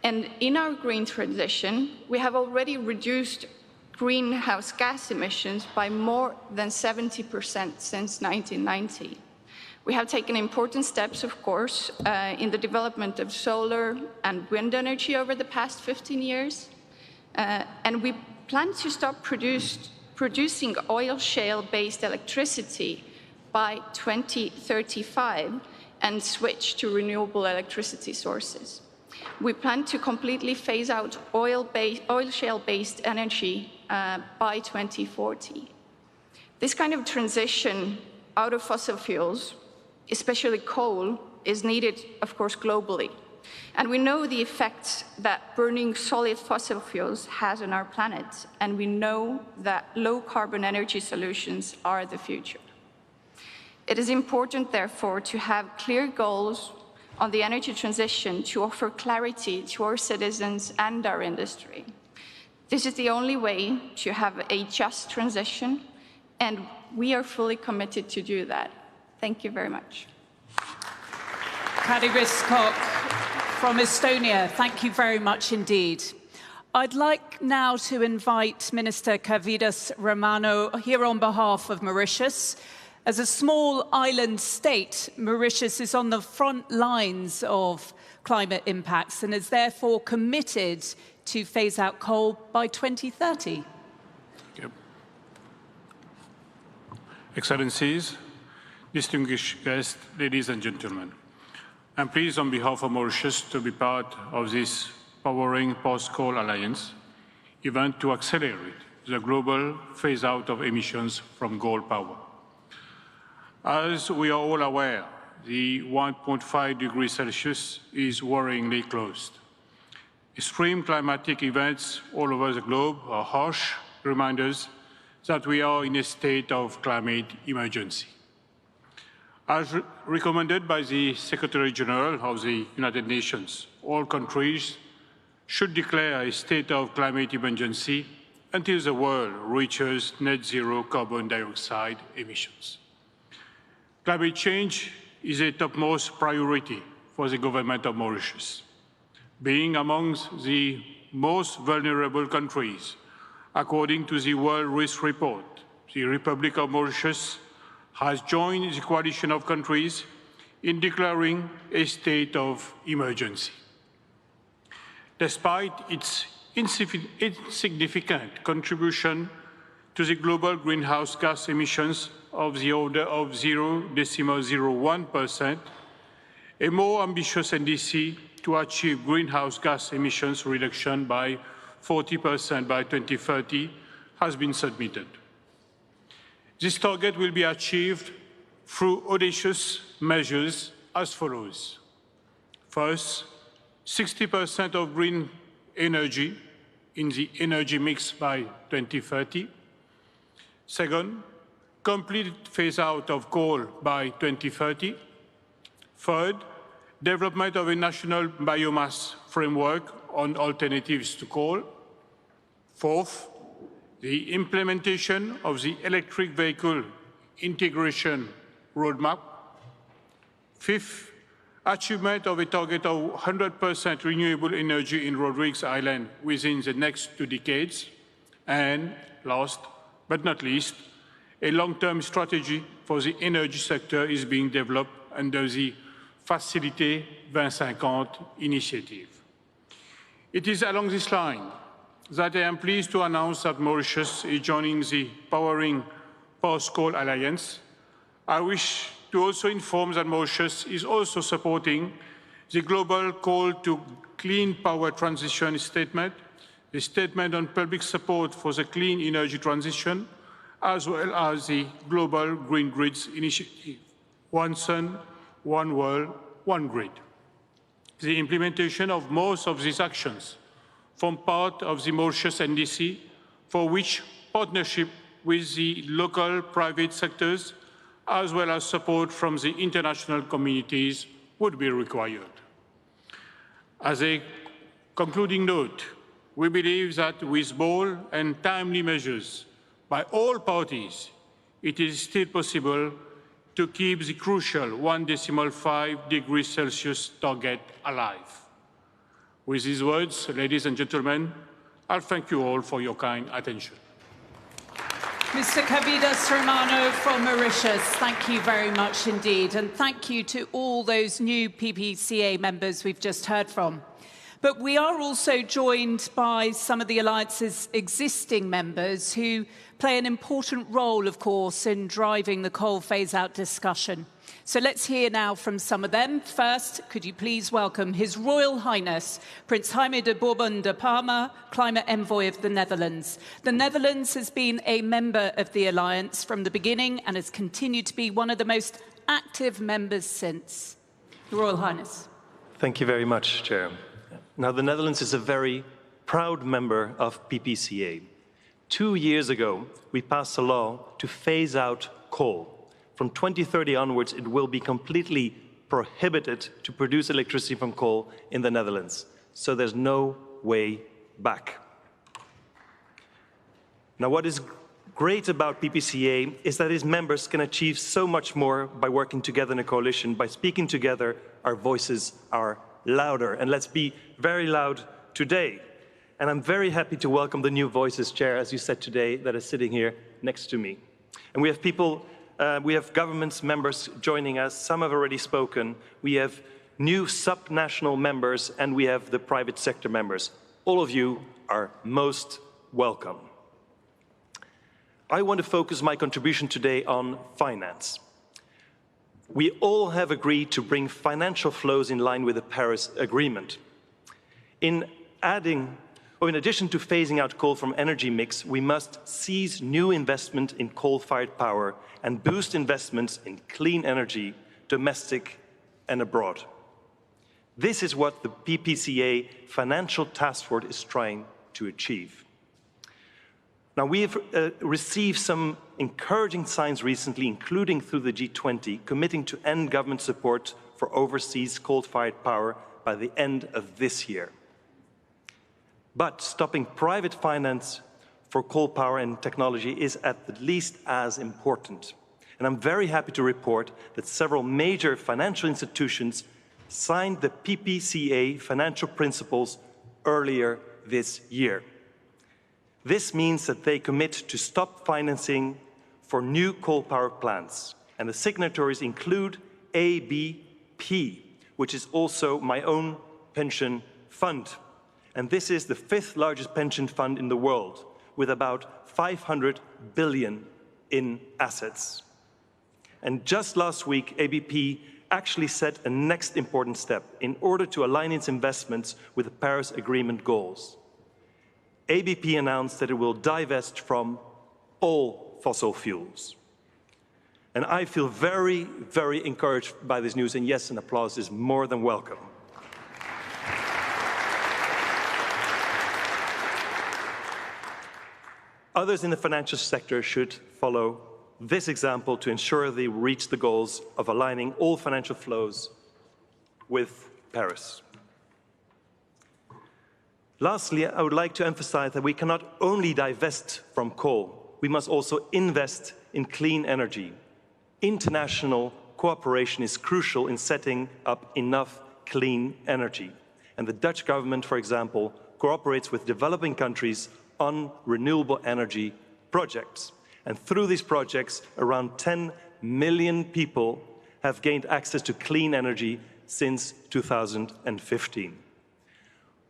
And in our green transition, we have already reduced greenhouse gas emissions by more than 70% since 1990. We have taken important steps, of course, in the development of solar and wind energy over the past 15 years. And we plan to stop producing oil shale-based electricity by 2035 and switch to renewable electricity sources. We plan to completely phase out oil shale-based energy by 2040. This kind of transition out of fossil fuels, especially coal, is needed, of course, globally. And we know the effects that burning solid fossil fuels has on our planet, and we know that low-carbon energy solutions are the future. It is important, therefore, to have clear goals on the energy transition to offer clarity to our citizens and our industry. This is the only way to have a just transition, and we are fully committed to do that. Thank you very much.
Kari Riskok from Estonia, thank you very much indeed. I'd like now to invite Minister Kavvidas Romano here on behalf of Mauritius. As a small island state, Mauritius is on the front lines of climate impacts and is therefore committed to phase out coal by 2030.
Yep. Excellencies, distinguished guests, ladies and gentlemen, I'm pleased on behalf of Mauritius to be part of this Powering Post-Coal Alliance event to accelerate the global phase-out of emissions from coal power. As we are all aware, the 1.5 degrees Celsius is worryingly close. Extreme climatic events all over the globe are harsh reminders that we are in a state of climate emergency. As recommended by the Secretary General of the United Nations, all countries should declare a state of climate emergency until the world reaches net zero carbon dioxide emissions. Climate change is a topmost priority for the government of Mauritius. Being amongst the most vulnerable countries, according to the World Risk Report, the Republic of Mauritius has joined the coalition of countries in declaring a state of emergency. Despite its insignificant contribution to the global greenhouse gas emissions of the order of 0.01%, a more ambitious NDC to achieve greenhouse gas emissions reduction by 40% by 2030 has been submitted. This target will be achieved through audacious measures as follows. First, 60% of green energy in the energy mix by 2030. Second, complete phase-out of coal by 2030. Third, development of a national biomass framework on alternatives to coal. Fourth, the implementation of the electric vehicle integration roadmap. Fifth, achievement of a target of 100% renewable energy in Rodrigues Island within the next 2 decades. And last but not least, a long-term strategy for the energy sector is being developed under the Facilité 2050 initiative. It is along this line that I am pleased to announce that Mauritius is joining the Powering Post-Coal Alliance. I wish to also inform that Mauritius is also supporting the Global Coal to Clean Power Transition Statement, the Statement on Public Support for the Clean Energy Transition, as well as the Global Green Grids Initiative, One Sun, One World, One Grid. The implementation of most of these actions form part of the Mauritius NDC, for which partnership with the local private sectors, as well as support from the international communities, would be required. As a concluding note, we believe that with bold and timely measures by all parties, it is still possible to keep the crucial 1.5 degrees Celsius target alive. With these words, ladies and gentlemen, I'll thank you all for your kind attention.
Mr. Kavvidas Romano from Mauritius, thank you very much indeed. And thank you to all those new PPCA members we've just heard from. But we are also joined by some of the Alliance's existing members who play an important role, of course, in driving the coal phase-out discussion. So let's hear now from some of them. First, could you please welcome His Royal Highness, Prince Jaime de Bourbon de Parma, Climate Envoy of the Netherlands. The Netherlands has been a member of the Alliance from the beginning and has continued to be one of the most active members since. Your Royal Highness.
Thank you very much, Chair. Now, the Netherlands is a very proud member of PPCA. 2 years ago, we passed a law to phase out coal. From 2030 onwards, it will be completely prohibited to produce electricity from coal in the Netherlands. So there's no way back. Now, what is great about PPCA is that its members can achieve so much more by working together in a coalition. By speaking together, our voices are louder. And let's be very loud today. And I'm very happy to welcome the new voices, Chair, as you said today, that are sitting here next to me. And we have people, we have governments members joining us. Some have already spoken. We have new sub-national members, and we have the private sector members. All of you are most welcome. I want to focus my contribution today on finance. We all have agreed to bring financial flows in line with the Paris Agreement. In addition to phasing out coal from energy mix, we must seize new investment in coal-fired power and boost investments in clean energy, domestic and abroad. This is what the PPCA Financial Task Force is trying to achieve. Now, we have received some encouraging signs recently, including through the G20, committing to end government support for overseas coal-fired power by the end of this year. But stopping private finance for coal power and technology is at least as important. And I'm very happy to report that several major financial institutions signed the PPCA financial principles earlier this year. This means that they commit to stop financing for new coal power plants. And the signatories include ABP, which is also my own pension fund. And this is the 5th largest pension fund in the world, with about 500 billion in assets. And just last week, ABP actually set a next important step in order to align its investments with the Paris Agreement goals. ABP announced that it will divest from all fossil fuels. And I feel very, very encouraged by this news, and yes, an applause is more than welcome. Others in the financial sector should follow this example to ensure they reach the goals of aligning all financial flows with Paris. Lastly, I would like to emphasize that we cannot only divest from coal, we must also invest in clean energy. International cooperation is crucial in setting up enough clean energy. And the Dutch government, for example, cooperates with developing countries on renewable energy projects. And through these projects, around 10 million people have gained access to clean energy since 2015.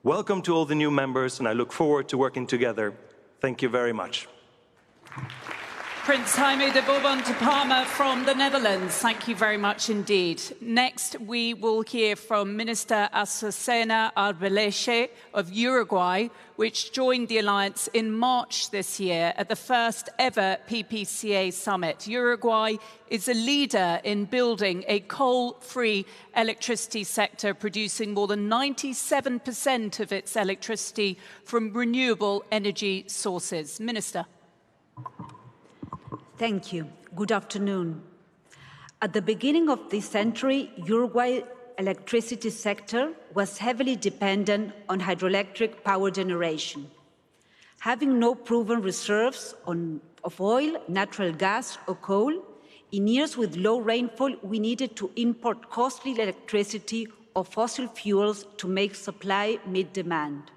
Welcome to all the new members, and I look forward to working together. Thank you very much.
Prince Jaime de Bourbon de Parma from the Netherlands. Thank you very much indeed. Next, we will hear from Minister Azucena Arbeleche of Uruguay, which joined the alliance in March this year at the first ever PPCA summit. Uruguay is a leader in building a coal-free electricity sector, producing more than 97% of its electricity from renewable energy sources. Minister.
Thank you. Good afternoon. At the beginning of this century, Uruguay's electricity sector was heavily dependent on hydroelectric power generation. Having no proven reserves of oil, natural gas or coal, in years with low rainfall, we needed to import costly electricity or fossil fuels to make supply meet demand.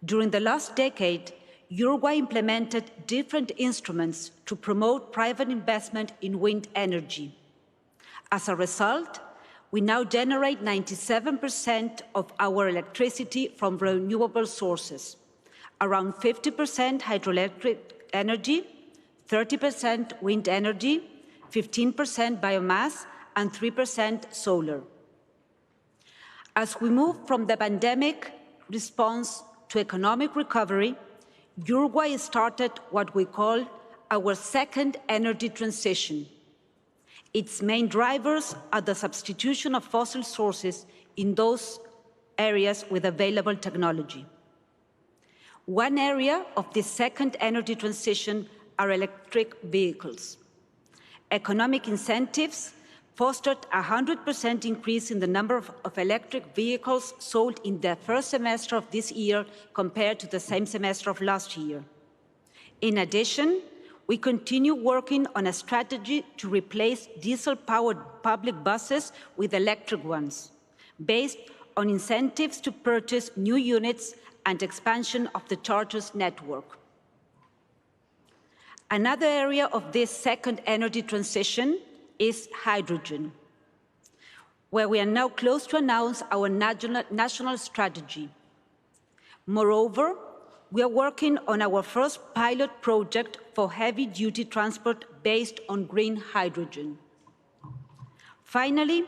During the last decade, Uruguay implemented different instruments to promote private investment in wind energy. As a result, We now generate 97% of our electricity from renewable sources, around 50% hydroelectric energy, 30% wind energy, 15% biomass, and 3% solar. As we move from the pandemic response to economic recovery, Uruguay started what we call our second energy transition. Its main drivers are the substitution of fossil sources in those areas with available technology. One area of this second energy transition are electric vehicles. Economic incentives fostered a 100% increase in the number of electric vehicles sold in the first semester of this year compared to the same semester of last year. In addition, we continue working on a strategy to replace diesel-powered public buses with electric ones, based on incentives to purchase new units and expansion of the chargers network. Another area of this second energy transition is hydrogen, where we are now close to announce our national strategy. Moreover, we are working on our first pilot project for heavy-duty transport based on green hydrogen. Finally,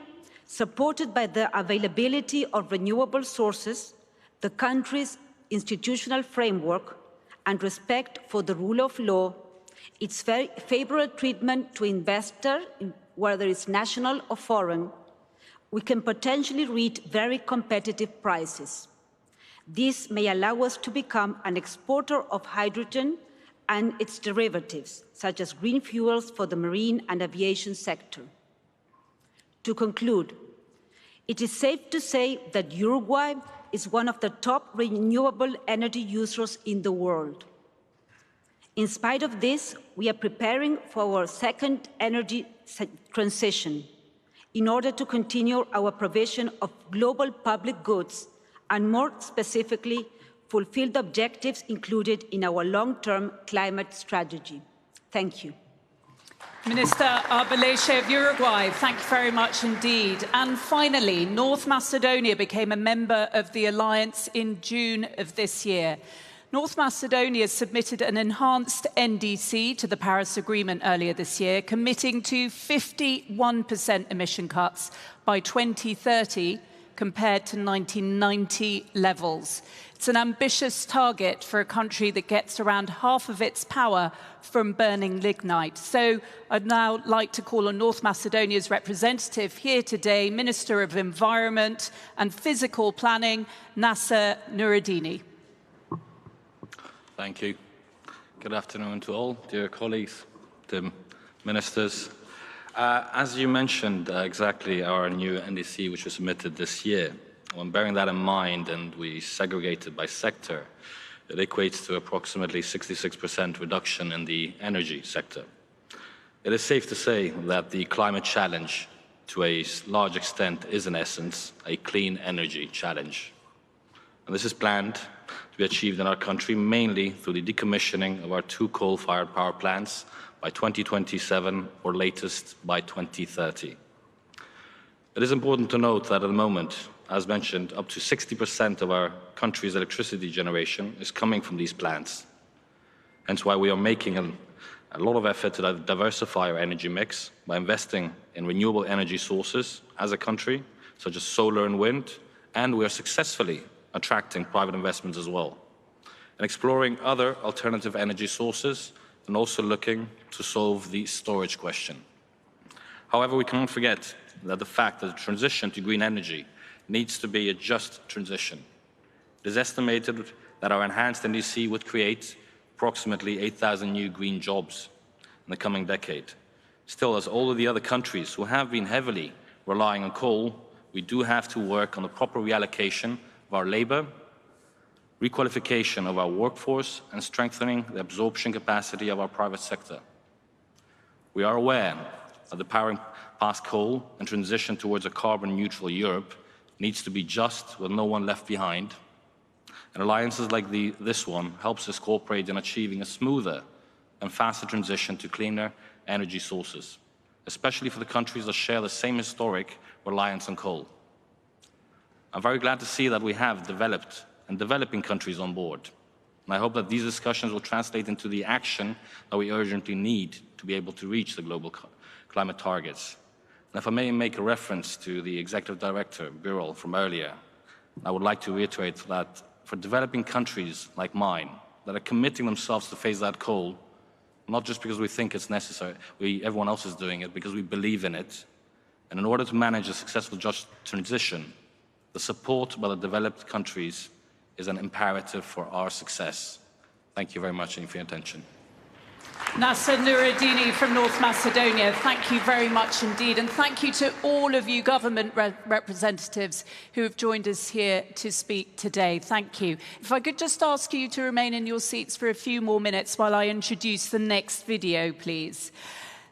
supported by the availability of renewable sources, the country's institutional framework, and respect for the rule of law, its favorable treatment to investors, whether it's national or foreign, we can potentially reach very competitive prices. This may allow us to become an exporter of hydrogen and its derivatives, such as green fuels for the marine and aviation sector. To conclude, it is safe to say that Uruguay is one of the top renewable energy users in the world. In spite of this, we are preparing for our second energy transition in order to continue our provision of global public goods and more specifically, fulfill the objectives included in our long-term climate strategy. Thank you.
Minister Arbeleche of Uruguay, thank you very much indeed. And finally, North Macedonia became a member of the alliance in June of this year. North Macedonia submitted an enhanced NDC to the Paris Agreement earlier this year, committing to 51% emission cuts by 2030 compared to 1990 levels. It's an ambitious target for a country that gets around half of its power from burning lignite. So I'd now like to call on North Macedonia's representative here today, Minister of Environment and Physical Planning, Nasser Nuruddini.
Thank you. Good afternoon to all, dear colleagues, the ministers. As you mentioned exactly our new NDC, which was submitted this year, when bearing that in mind and we segregated by sector, it equates to approximately 66% reduction in the energy sector. It is safe to say that the climate challenge, to a large extent, is in essence a clean energy challenge. And this is planned to be achieved in our country mainly through the decommissioning of our 2 coal-fired power plants by 2027 or latest by 2030. It is important to note that at the moment, as mentioned, up to 60% of our country's electricity generation is coming from these plants. Hence why we are making a lot of effort to diversify our energy mix by investing in renewable energy sources as a country, such as solar and wind, and we are successfully attracting private investments as well, and exploring other alternative energy sources and also looking to solve the storage question. However, we cannot forget that the fact that the transition to green energy needs to be a just transition. It is estimated that our enhanced NDC would create approximately 8,000 new green jobs in the coming decade. Still, as all of the other countries who have been heavily relying on coal, we do have to work on the proper reallocation of our labor, requalification of our workforce, and strengthening the absorption capacity of our private sector. We are aware that the powering past coal and transition towards a carbon-neutral Europe needs to be just with no one left behind, and alliances like this one helps us cooperate in achieving a smoother and faster transition to cleaner energy sources. especially for the countries that share the same historic reliance on coal. I'm very glad to see that we have developed and developing countries on board. And I hope that these discussions will translate into the action that we urgently need to be able to reach the global climate targets. And if I may make a reference to the Executive Director, Birol, from earlier, I would like to reiterate that for developing countries like mine that are committing themselves to phase out coal, not just because we think it's necessary, everyone else is doing it, because we believe in it. And in order to manage a successful just transition, the support by the developed countries is an imperative for our success. Thank you very much for your attention.
Nasser Nuruddini from North Macedonia, thank you very much indeed. And thank you to all of you government representatives who have joined us here to speak today. Thank you. If I could just ask you to remain in your seats for a few more minutes while I introduce the next video, please.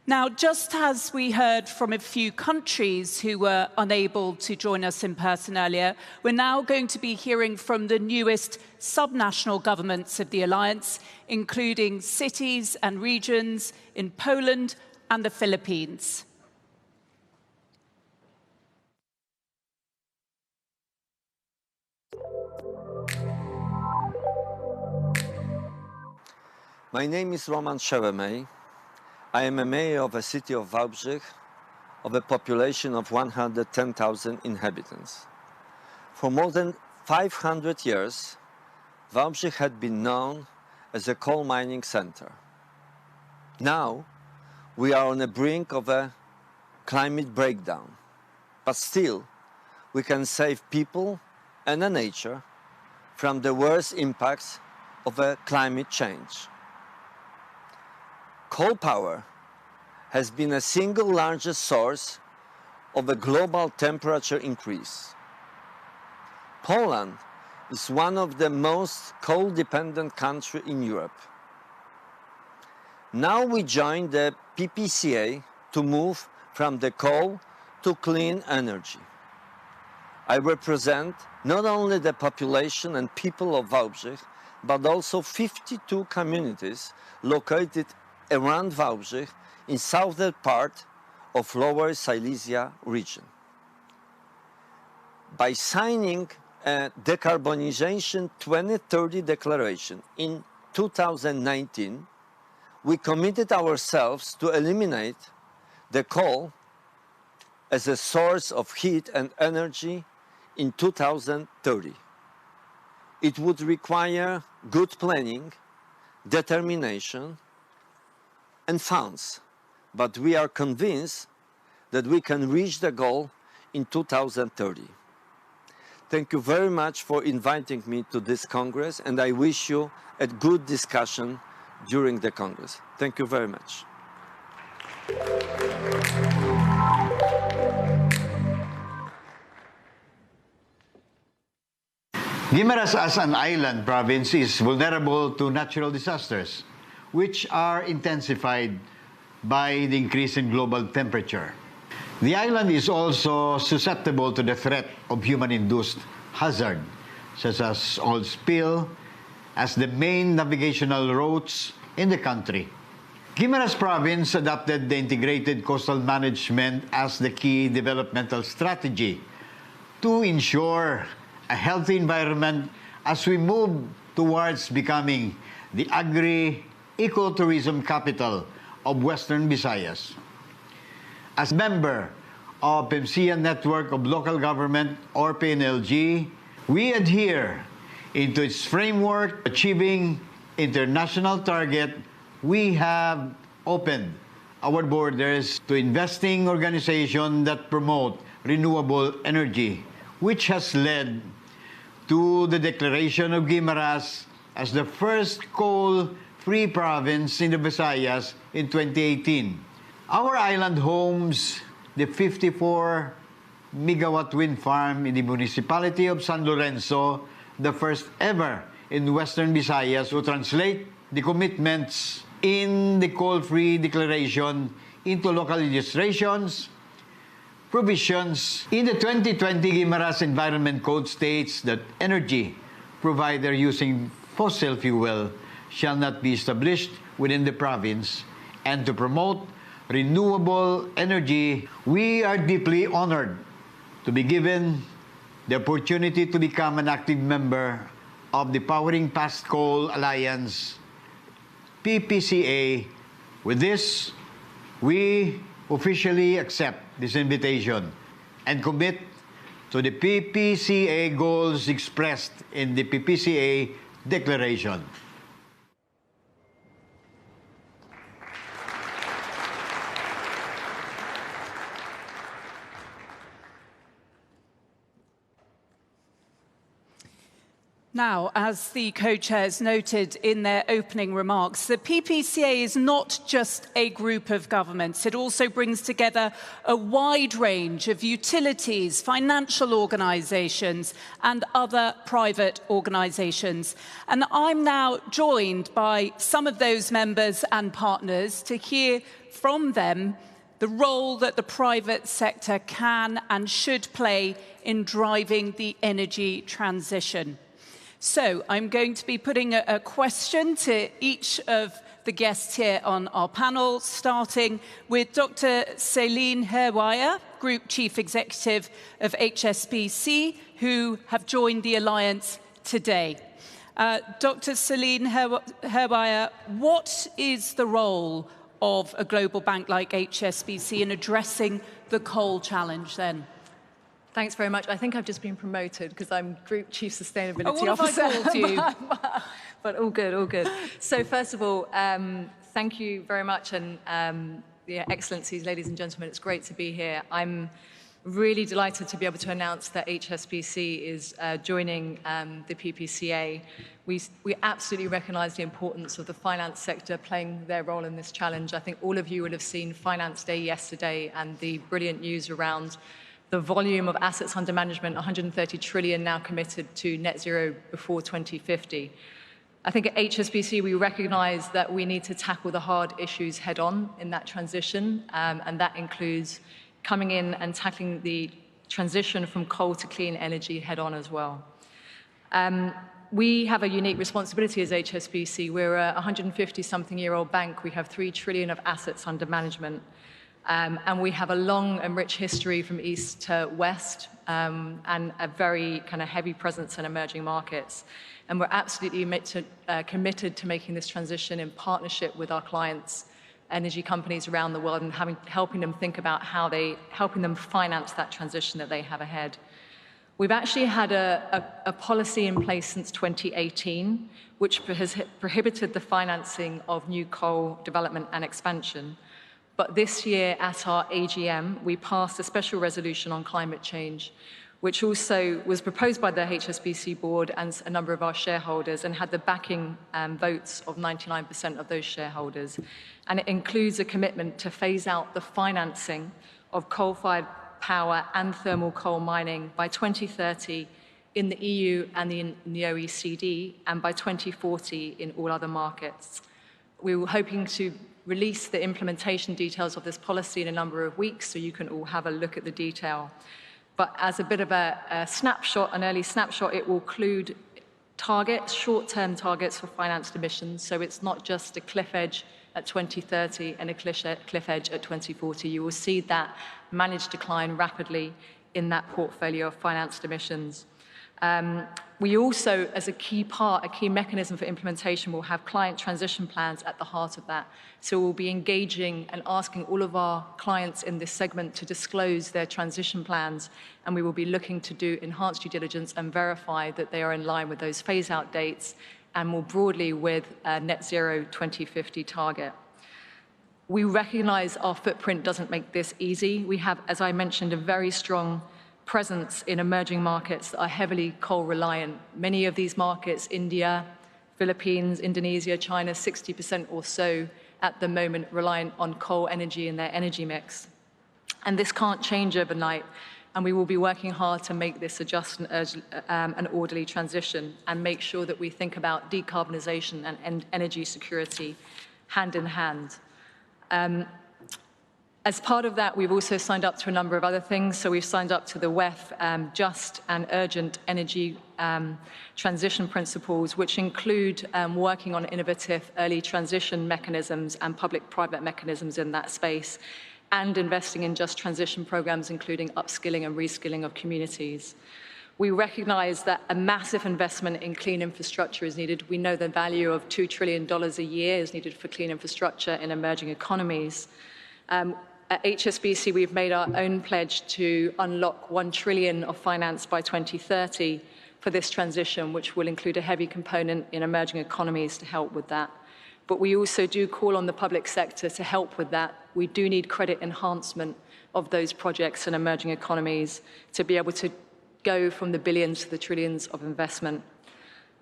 Now, just as we heard from a few countries who were unable to join us in person earlier, we're now going to be hearing from the newest subnational governments of the Alliance, including cities and regions in Poland and the Philippines.
My name is Roman Szeremej. I am a mayor of a city of Wałbrzych of a population of 110,000 inhabitants. For more than 500 years, Wałbrzych had been known as a coal mining center. Now, we are on the brink of a climate breakdown, but still, we can save people and the nature from the worst impacts of a climate change. Coal power has been the single largest source of a global temperature increase. Poland is one of the most coal-dependent countries in Europe. Now we join the PPCA to move from the coal to clean energy. I represent not only the population and people of Wałbrzych, but also 52 communities located around Wałbrzych in southern part of Lower Silesia region. By signing a Decarbonization 2030 declaration in 2019, we committed ourselves to eliminate the coal as a source of heat and energy in 2030. It would require good planning, determination, and funds, but we are convinced that we can reach the goal in 2030. Thank you very much for inviting me to this Congress, and I wish you a good discussion during the Congress. Thank you very much.
Guimaras as an island province is vulnerable to natural disasters, which are intensified by the increase in global temperature. The island is also susceptible to the threat of human-induced hazard, such as oil spill, as the main navigational routes in the country. Guimaras Province adopted the integrated coastal management as the key developmental strategy to ensure a healthy environment as we move towards becoming the agri-ecotourism capital of Western Visayas. As member of PMCA Network of Local Government, or PNLG, we adhere into its framework achieving international target. We have opened our borders to investing organizations that promote renewable energy, which has led to the declaration of Guimaras as the first coal-free province in the Visayas in 2018. Our island homes the 54-megawatt wind farm in the municipality of San Lorenzo, the first ever in Western Visayas to translate the commitments in the coal-free declaration into local legislations. Provisions in the 2020 Guimaras Environment Code states that energy provider using fossil fuel shall not be established within the province, and to promote renewable energy, we are deeply honored to be given the opportunity to become an active member of the Powering Past Coal Alliance, PPCA. With this, we officially accept this invitation and commit to the PPCA goals expressed in the PPCA Declaration.
Now, as the co-chairs noted in their opening remarks, the PPCA is not just a group of governments. It also brings together a wide range of utilities, financial organisations and other private organisations. And I'm now joined by some of those members and partners to hear from them the role that the private sector can and should play in driving the energy transition. So I'm going to be putting a question to each of the guests here on our panel, starting with Dr. Céline Herwaya, Group Chief Executive of HSBC, who have joined the Alliance today. Dr. Céline Herwaya, what is the role of a global bank like HSBC in addressing the coal challenge then?
Thanks very much. I think I've just been promoted because I'm Group Chief Sustainability
Officer.
Officer.
What have I called you?
But all good, all good. So first of all, thank you very much, and Excellencies, ladies and gentlemen, it's great to be here. I'm really delighted to be able to announce that HSBC is joining the PPCA. We absolutely recognise the importance of the finance sector playing their role in this challenge. I think all of you will have seen Finance Day yesterday and the brilliant news around the volume of assets under management, 130 trillion now committed to net zero before 2050. I think at HSBC, we recognise that we need to tackle the hard issues head on in that transition, and that includes coming in and tackling the transition from coal to clean energy head on as well. We have a unique responsibility as HSBC. We're a 150-something-year-old bank. We have 3 trillion of assets under management. And we have a long and rich history from east to west, and a very kind of heavy presence in emerging markets. And we're absolutely committed to making this transition in partnership with our clients, energy companies around the world, and helping them think about helping them finance that transition that they have ahead. We've actually had a policy in place since 2018, which has prohibited the financing of new coal development and expansion. But this year at our AGM, we passed a special resolution on climate change, which also was proposed by the HSBC board and a number of our shareholders, and had the backing votes of 99% of those shareholders. And it includes a commitment to phase out the financing of coal-fired power and thermal coal mining by 2030 in the EU and in the OECD, and by 2040 in all other markets. We were hoping to release the implementation details of this policy in a number of weeks, so you can all have a look at the detail. But as a bit of a snapshot, an early snapshot, it will include targets, short-term targets for financed emissions. So it's not just a cliff edge at 2030 and a cliff edge at 2040. You will see that managed decline rapidly in that portfolio of financed emissions. We also, as a key mechanism for implementation, will have client transition plans at the heart of that. So we'll be engaging and asking all of our clients in this segment to disclose their transition plans, and we will be looking to do enhanced due diligence and verify that they are in line with those phase-out dates and more broadly with a net zero 2050 target. We recognize our footprint doesn't make this easy. We have, as I mentioned, a very strong presence in emerging markets that are heavily coal reliant. Many of these markets, India, Philippines, Indonesia, China, 60% or so at the moment reliant on coal energy in their energy mix. And this can't change overnight, and we will be working hard to make this a just and orderly transition and make sure that we think about decarbonization and energy security hand in hand. As part of that, we've also signed up to a number of other things. So we've signed up to the WEF Just and Urgent Energy Transition Principles, which include working on innovative early transition mechanisms and public-private mechanisms in that space, and investing in just transition programs, including upskilling and reskilling of communities. We recognize that a massive investment in clean infrastructure is needed. We know the value of $2 trillion a year is needed for clean infrastructure in emerging economies. At HSBC, we've made our own pledge to unlock $1 trillion of finance by 2030 for this transition, which will include a heavy component in emerging economies to help with that. But we also do call on the public sector to help with that. We do need credit enhancement of those projects in emerging economies to be able to go from the billions to the trillions of investment.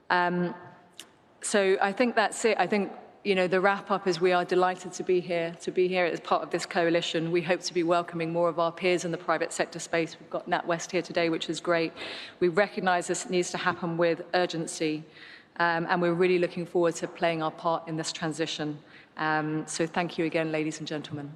So I think that's it. I think, you know, the wrap-up is we are delighted to be here as part of this coalition. We hope to be welcoming more of our peers in the private sector space. We've got NatWest here today, which is great. We recognise this needs to happen with urgency, and we're really looking forward to playing our part in this transition. So thank you again, ladies and gentlemen.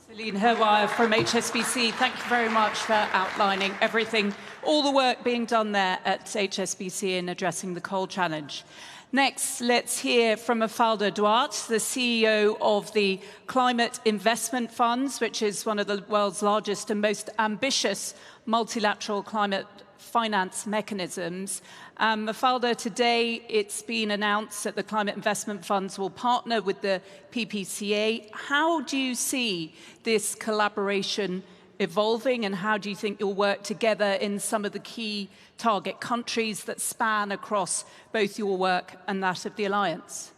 Celine Herwire from HSBC, thank you very much for outlining everything, all the work being done there at HSBC in addressing the coal challenge. Next, let's hear from Mafalda Duarte, the CEO of the Climate Investment Funds, which is one of the world's largest and most ambitious multilateral climate finance mechanisms. Mafalda, today it's been announced that the Climate Investment Funds will partner with the PPCA. How do you see this collaboration evolving, and how do you think you'll work together in some of the key target countries that span across both your work and that of the Alliance?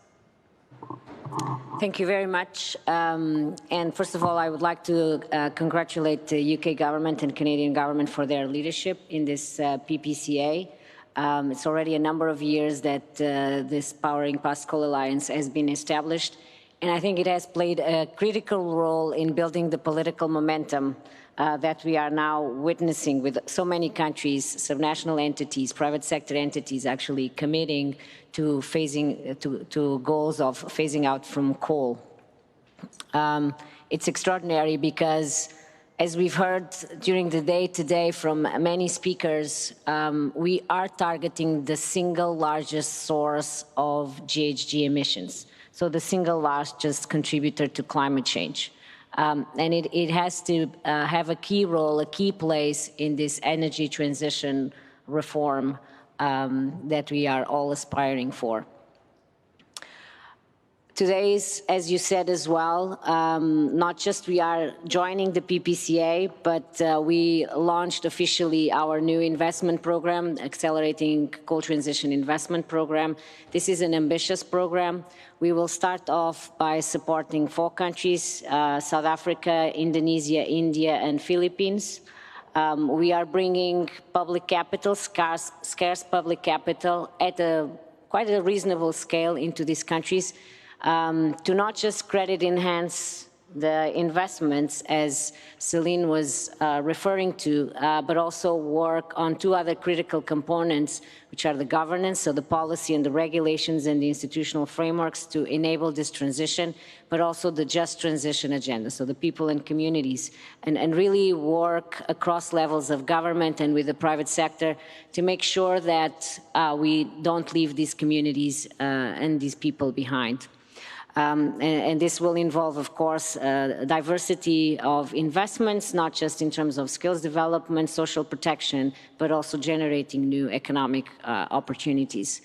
Thank you very much. And first of all, I would like to congratulate the UK government and Canadian government for their leadership in this PPCA. It's already a number of years that this Powering Past Coal Alliance has been established, and I think it has played a critical role in building the political momentum that we are now witnessing with so many countries, subnational entities, private sector entities actually committing to to goals of phasing out from coal. It's extraordinary because, as we've heard during the day today from many speakers, we are targeting the single largest source of GHG emissions, so the single largest contributor to climate change. And it has to have a key role, a key place in this energy transition reform that we are all aspiring for. Today is, as you said as well, not just we are joining the PPCA, but we launched officially our new investment program, Accelerating Coal Transition Investment Program. This is an ambitious program. We will start off by supporting 4 countries, South Africa, Indonesia, India, and Philippines. We are bringing public capital, scarce public capital, at quite a reasonable scale into these countries, to not just credit enhance the investments, as Celine was referring to, but also work on 2 other critical components, which are the governance, so the policy and the regulations and the institutional frameworks to enable this transition, but also the just transition agenda, so the people and communities, and really work across levels of government and with the private sector to make sure that we don't leave these communities and these people behind. And this will involve, of course, diversity of investments, not just in terms of skills development, social protection, but also generating new economic opportunities.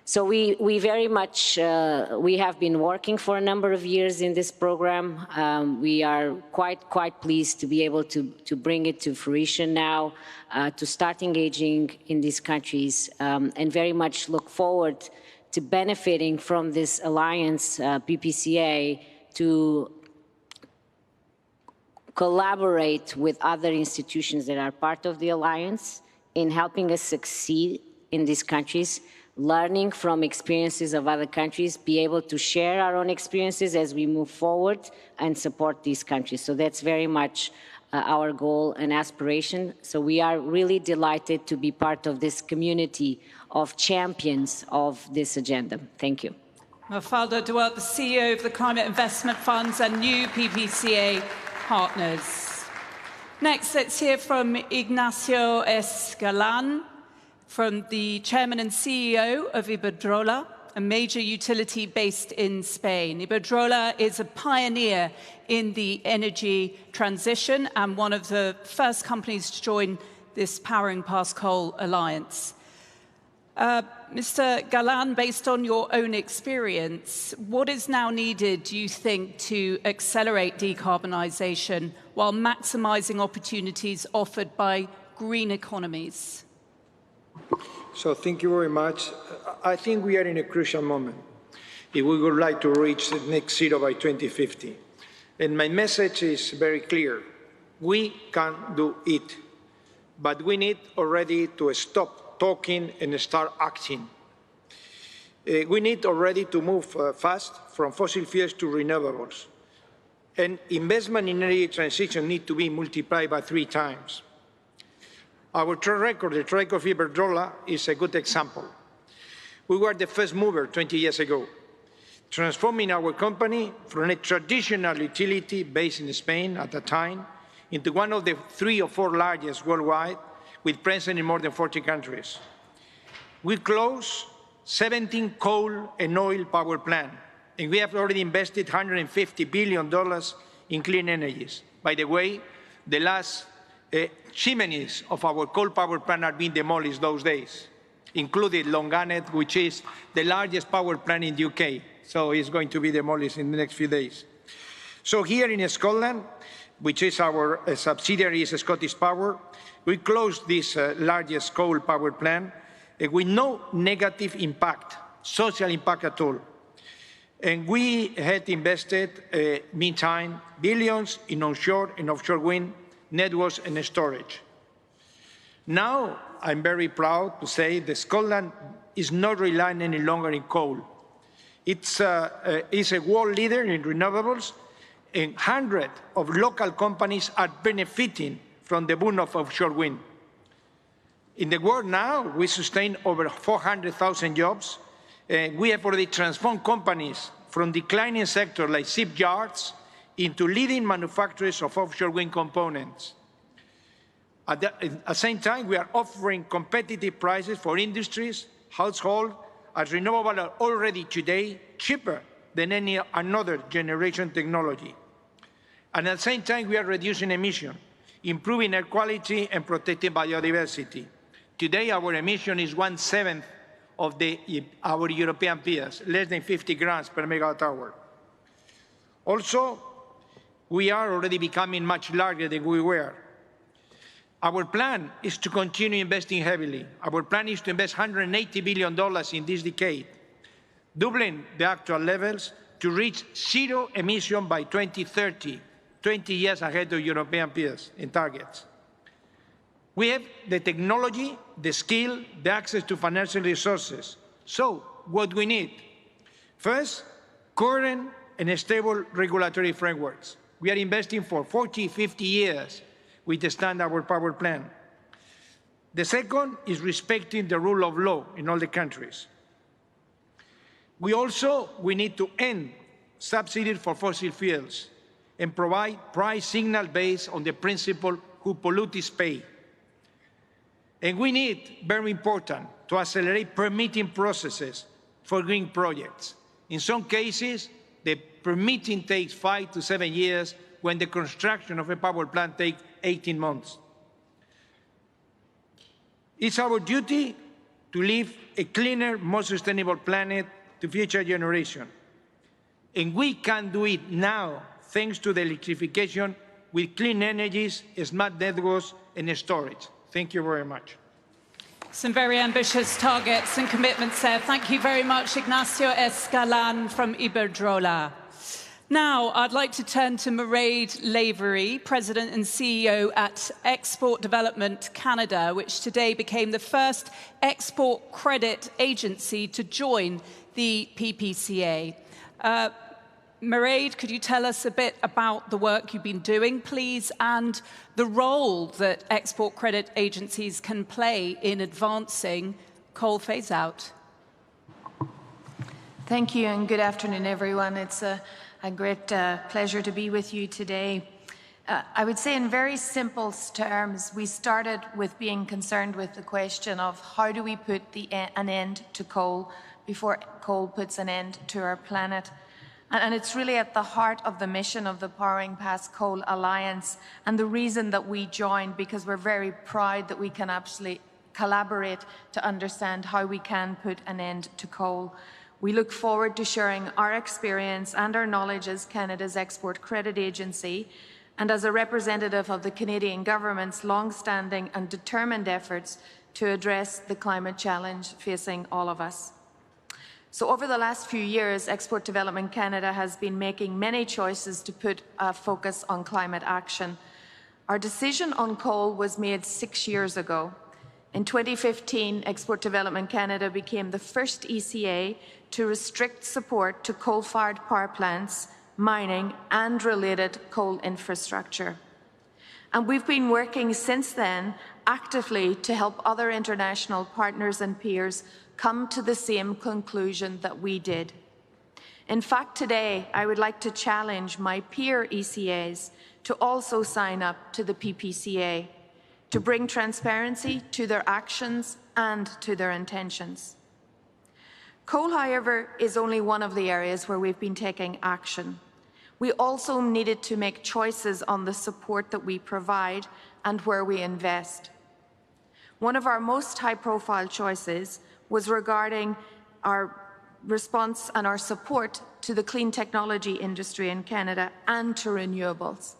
So we very much, we have been working for a number of years in this program. We are quite pleased to be able to bring it to fruition now, to start engaging in these countries, and very much look forward to benefiting from this alliance, PPCA, to collaborate with other institutions that are part of the alliance in helping us succeed in these countries, learning from experiences of other countries, be able to share our own experiences as we move forward and support these countries. So that's very much our goal and aspiration. So we are really delighted to be part of this community of champions of this agenda. Thank you.
Mafalda Duarte, the CEO of the Climate Investment Funds and new PPCA partners. Next, let's hear from Ignacio S. Galan, from the Chairman and CEO of Iberdrola, a major utility based in Spain. Iberdrola is a pioneer in the energy transition and one of the first companies to join this Powering Past Coal alliance. Mr. Galan, based on your own experience, what is now needed, do you think, to accelerate decarbonisation while maximising opportunities offered by green economies?
So thank you very much. I think we are in a crucial moment if we would like to reach the net zero by 2050. And my message is very clear. We can do it, but we need already to stop talking and start acting. We need already to move fast from fossil fuels to renewables. And investment in energy transition needs to be multiplied by 3 times. Our track record, the track of Iberdrola, is a good example. We were the first mover 20 years ago, transforming our company from a traditional utility based in Spain at the time into one of the 3 or 4 largest worldwide, with presence in more than 40 countries. We closed 17 coal and oil power plants, and we have already invested $150 billion in clean energies. By the way, the last chimneys of our coal power plant are being demolished those days, including Longanet, which is the largest power plant in the UK. So it's going to be demolished in the next few days. So here in Scotland, which is our subsidiary is Scottish Power, we closed this largest coal power plant with no negative impact, social impact at all. And we had invested, meantime, billions in onshore and offshore wind, networks and storage. Now, I'm very proud to say that Scotland is not relying any longer on coal. It's a world leader in renewables, and hundreds of local companies are benefiting from the boom of offshore wind. In the world now, we sustain over 400,000 jobs, and we have already transformed companies from declining sectors like shipyards into leading manufacturers of offshore wind components. At the same time, we are offering competitive prices for industries, households, as renewables are already today cheaper than any another generation technology. And at the same time, we are reducing emissions, improving air quality and protecting biodiversity. Today, our emission is 1/7 of our European peers, less than 50 grams per megawatt hour. Also, we are already becoming much larger than we were. Our plan is to continue investing heavily. Our plan is to invest $180 billion in this decade, doubling the actual levels to reach zero emission by 2030, 20 years ahead of European peers in targets. We have the technology, the skill, the access to financial resources. So, what we need? First, current and stable regulatory frameworks. We are investing for 40, 50 years with the standard power plan. The second is respecting the rule of law in all the countries. We need to end subsidies for fossil fuels and provide price signal based on the principle who pollutes pay. And we need, very important, to accelerate permitting processes for green projects. In some cases, the permitting takes 5 to 7 years when the construction of a power plant takes 18 months. It's our duty to leave a cleaner, more sustainable planet to future generations. And we can do it now, thanks to the electrification with clean energies, smart networks, and storage. Thank you very much.
Some very ambitious targets and commitments there. Thank you very much, Ignacio S. Galan from Iberdrola. Now, I'd like to turn to Mairead Lavery, President and CEO at Export Development Canada, which today became the first export credit agency to join the PPCA. Mairead, could you tell us a bit about the work you've been doing, please, and the role that export credit agencies can play in advancing coal phase-out?
Thank you and good afternoon, everyone. It's a great pleasure to be with you today. I would say in very simple terms, we started with being concerned with the question of how do we put an end to coal before coal puts an end to our planet. And it's really at the heart of the mission of the Powering Past Coal Alliance and the reason that we joined, because we're very proud that we can actually collaborate to understand how we can put an end to coal. We look forward to sharing our experience and our knowledge as Canada's Export Credit Agency and as a representative of the Canadian government's long-standing and determined efforts to address the climate challenge facing all of us. So over the last few years, Export Development Canada has been making many choices to put a focus on climate action. Our decision on coal was made 6 years ago. In 2015, Export Development Canada became the first ECA to restrict support to coal-fired power plants, mining and related coal infrastructure. And we've been working since then actively to help other international partners and peers come to the same conclusion that we did. In fact, today, I would like to challenge my peer ECAs to also sign up to the PPCA, to bring transparency to their actions and to their intentions. Coal, however, is only one of the areas where we've been taking action. We also needed to make choices on the support that we provide and where we invest. One of our most high-profile choices was regarding our response and our support to the clean technology industry in Canada and to renewables.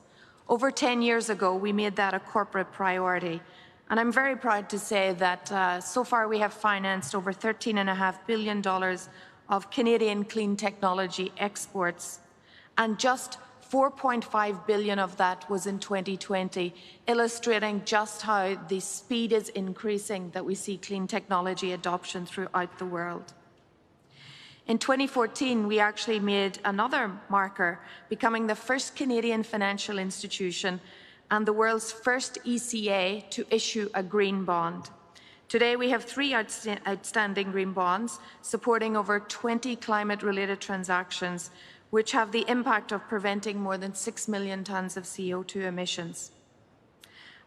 Over 10 years ago, we made that a corporate priority. And I'm very proud to say that so far we have financed over $13.5 billion of Canadian clean technology exports. And just $4.5 billion of that was in 2020, illustrating just how the speed is increasing that we see clean technology adoption throughout the world. In 2014, we actually made another marker, becoming the first Canadian financial institution and the world's first ECA to issue a green bond. Today, we have 3 outstanding green bonds supporting over 20 climate-related transactions, which have the impact of preventing more than 6 million tonnes of CO2 emissions.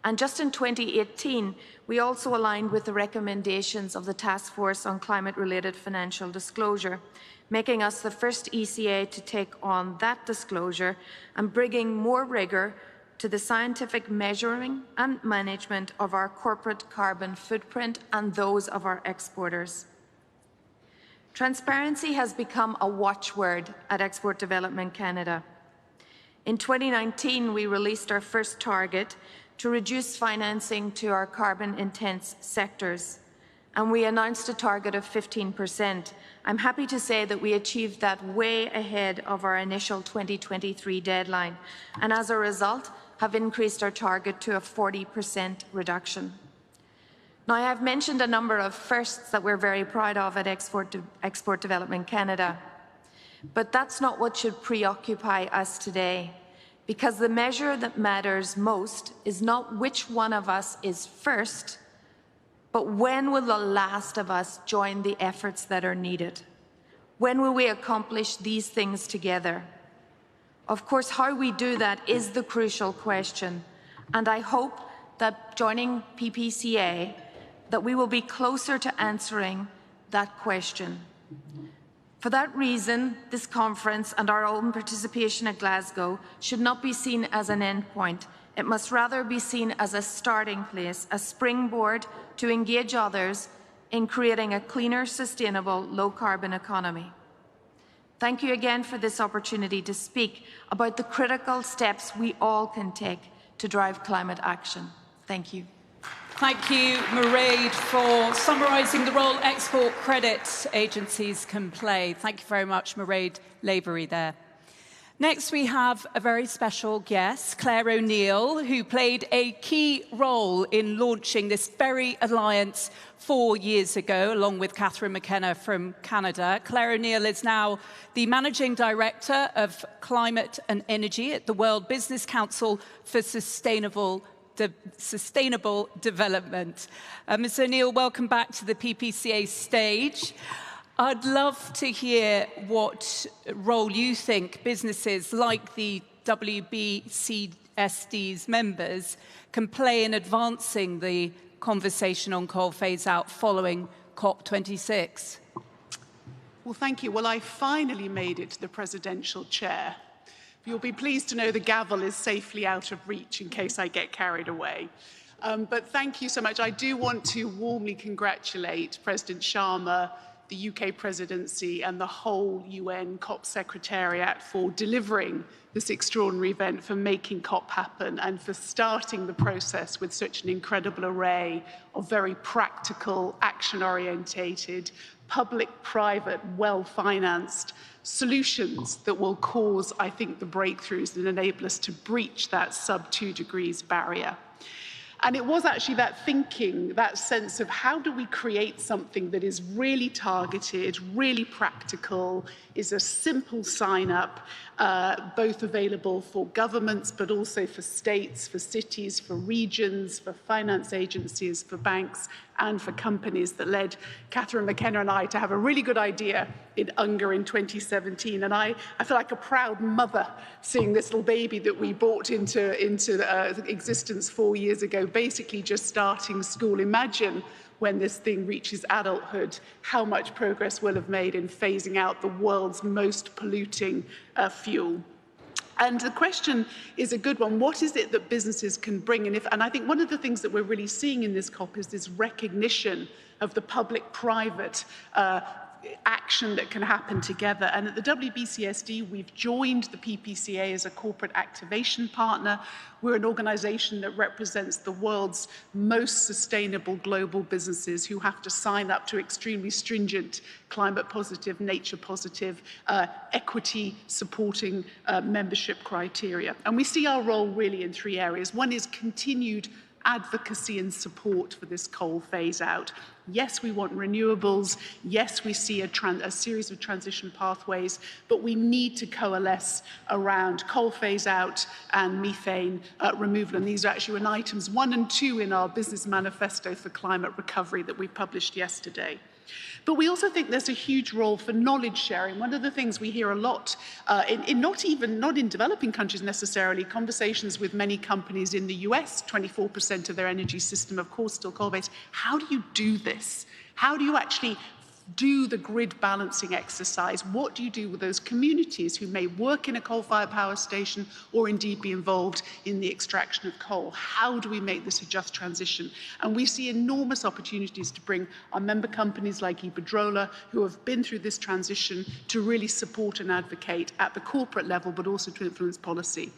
And just in 2018, we also aligned with the recommendations of the Task Force on Climate-Related Financial Disclosure, making us the first ECA to take on that disclosure and bringing more rigour to the scientific measuring and management of our corporate carbon footprint and those of our exporters. Transparency has become a watchword at Export Development Canada. In 2019, we released our first target to reduce financing to our carbon-intense sectors, and we announced a target of 15%. I'm happy to say that we achieved that way ahead of our initial 2023 deadline, and as a result, have increased our target to a 40% reduction. Now, I have mentioned a number of firsts that we're very proud of at Export Development Canada, but that's not what should preoccupy us today, because the measure that matters most is not which one of us is first, but when will the last of us join the efforts that are needed? When will we accomplish these things together? Of course, how we do that is the crucial question, and I hope that joining PPCA, that we will be closer to answering that question. For that reason, this conference and our own participation at Glasgow should not be seen as an endpoint. It must rather be seen as a starting place, a springboard to engage others in creating a cleaner, sustainable, low-carbon economy. Thank you again for this opportunity to speak about the critical steps we all can take to drive climate action. Thank you.
Thank you, Mairead, for summarising the role export credit agencies can play. Thank you very much, Mairead Lavery there. Next, we have a very special guest, Claire O'Neill, who played a key role in launching this very alliance 4 years ago, along with Catherine McKenna from Canada. Claire O'Neill is now the Managing Director of Climate and Energy at the World Business Council for Sustainable Development. Ms. O'Neill, welcome back to the PPCA stage. I'd love to hear what role you think businesses like the WBCSD's members can play in advancing the conversation on coal phase-out following COP26.
Well, thank you. Well, I finally made it to the presidential chair. You'll be pleased to know the gavel is safely out of reach in case I get carried away. But thank you so much. I do want to warmly congratulate President Sharma, the UK presidency and the whole UN COP Secretariat for delivering this extraordinary event, for making COP happen and for starting the process with such an incredible array of very practical, action-orientated, public-private, well-financed solutions that will cause, I think, the breakthroughs that enable us to breach that sub-2 degrees barrier. And it was actually that thinking, that sense of how do we create something that is really targeted, really practical, is a simple sign-up, both available for governments, but also for states, for cities, for regions, for finance agencies, for banks, and for companies, that led Catherine McKenna and I to have a really good idea in UNGA in 2017. And I feel like a proud mother seeing this little baby that we brought into existence 4 years ago, basically just starting school. Imagine when this thing reaches adulthood, how much progress we'll have made in phasing out the world's most polluting fuel. And the question is a good one. What is it that businesses can bring? And I think one of the things that we're really seeing in this COP is this recognition of the public-private action that can happen together. And at the WBCSD, we've joined the PPCA as a corporate activation partner. We're an organization that represents the world's most sustainable global businesses who have to sign up to extremely stringent climate positive, nature positive, equity supporting membership criteria. And we see our role really in 3 areas. One is continued advocacy and support for this coal phase out. Yes, we want renewables. Yes, we see a series of transition pathways, but we need to coalesce around coal phase out and methane removal. And these are actually items 1 and 2 in our business manifesto for climate recovery that we published yesterday. But we also think there's a huge role for knowledge sharing. One of the things we hear a lot, not in developing countries necessarily, conversations with many companies in the US, 24% of their energy system, of course, still coal-based. How do you do this? How do you actually do the grid balancing exercise? What do you do with those communities who may work in a coal-fired power station or indeed be involved in the extraction of coal? How do we make this a just transition? And we see enormous opportunities to bring our member companies like Iberdrola, who have been through this transition, to really support and advocate at the corporate level, but also to influence policy.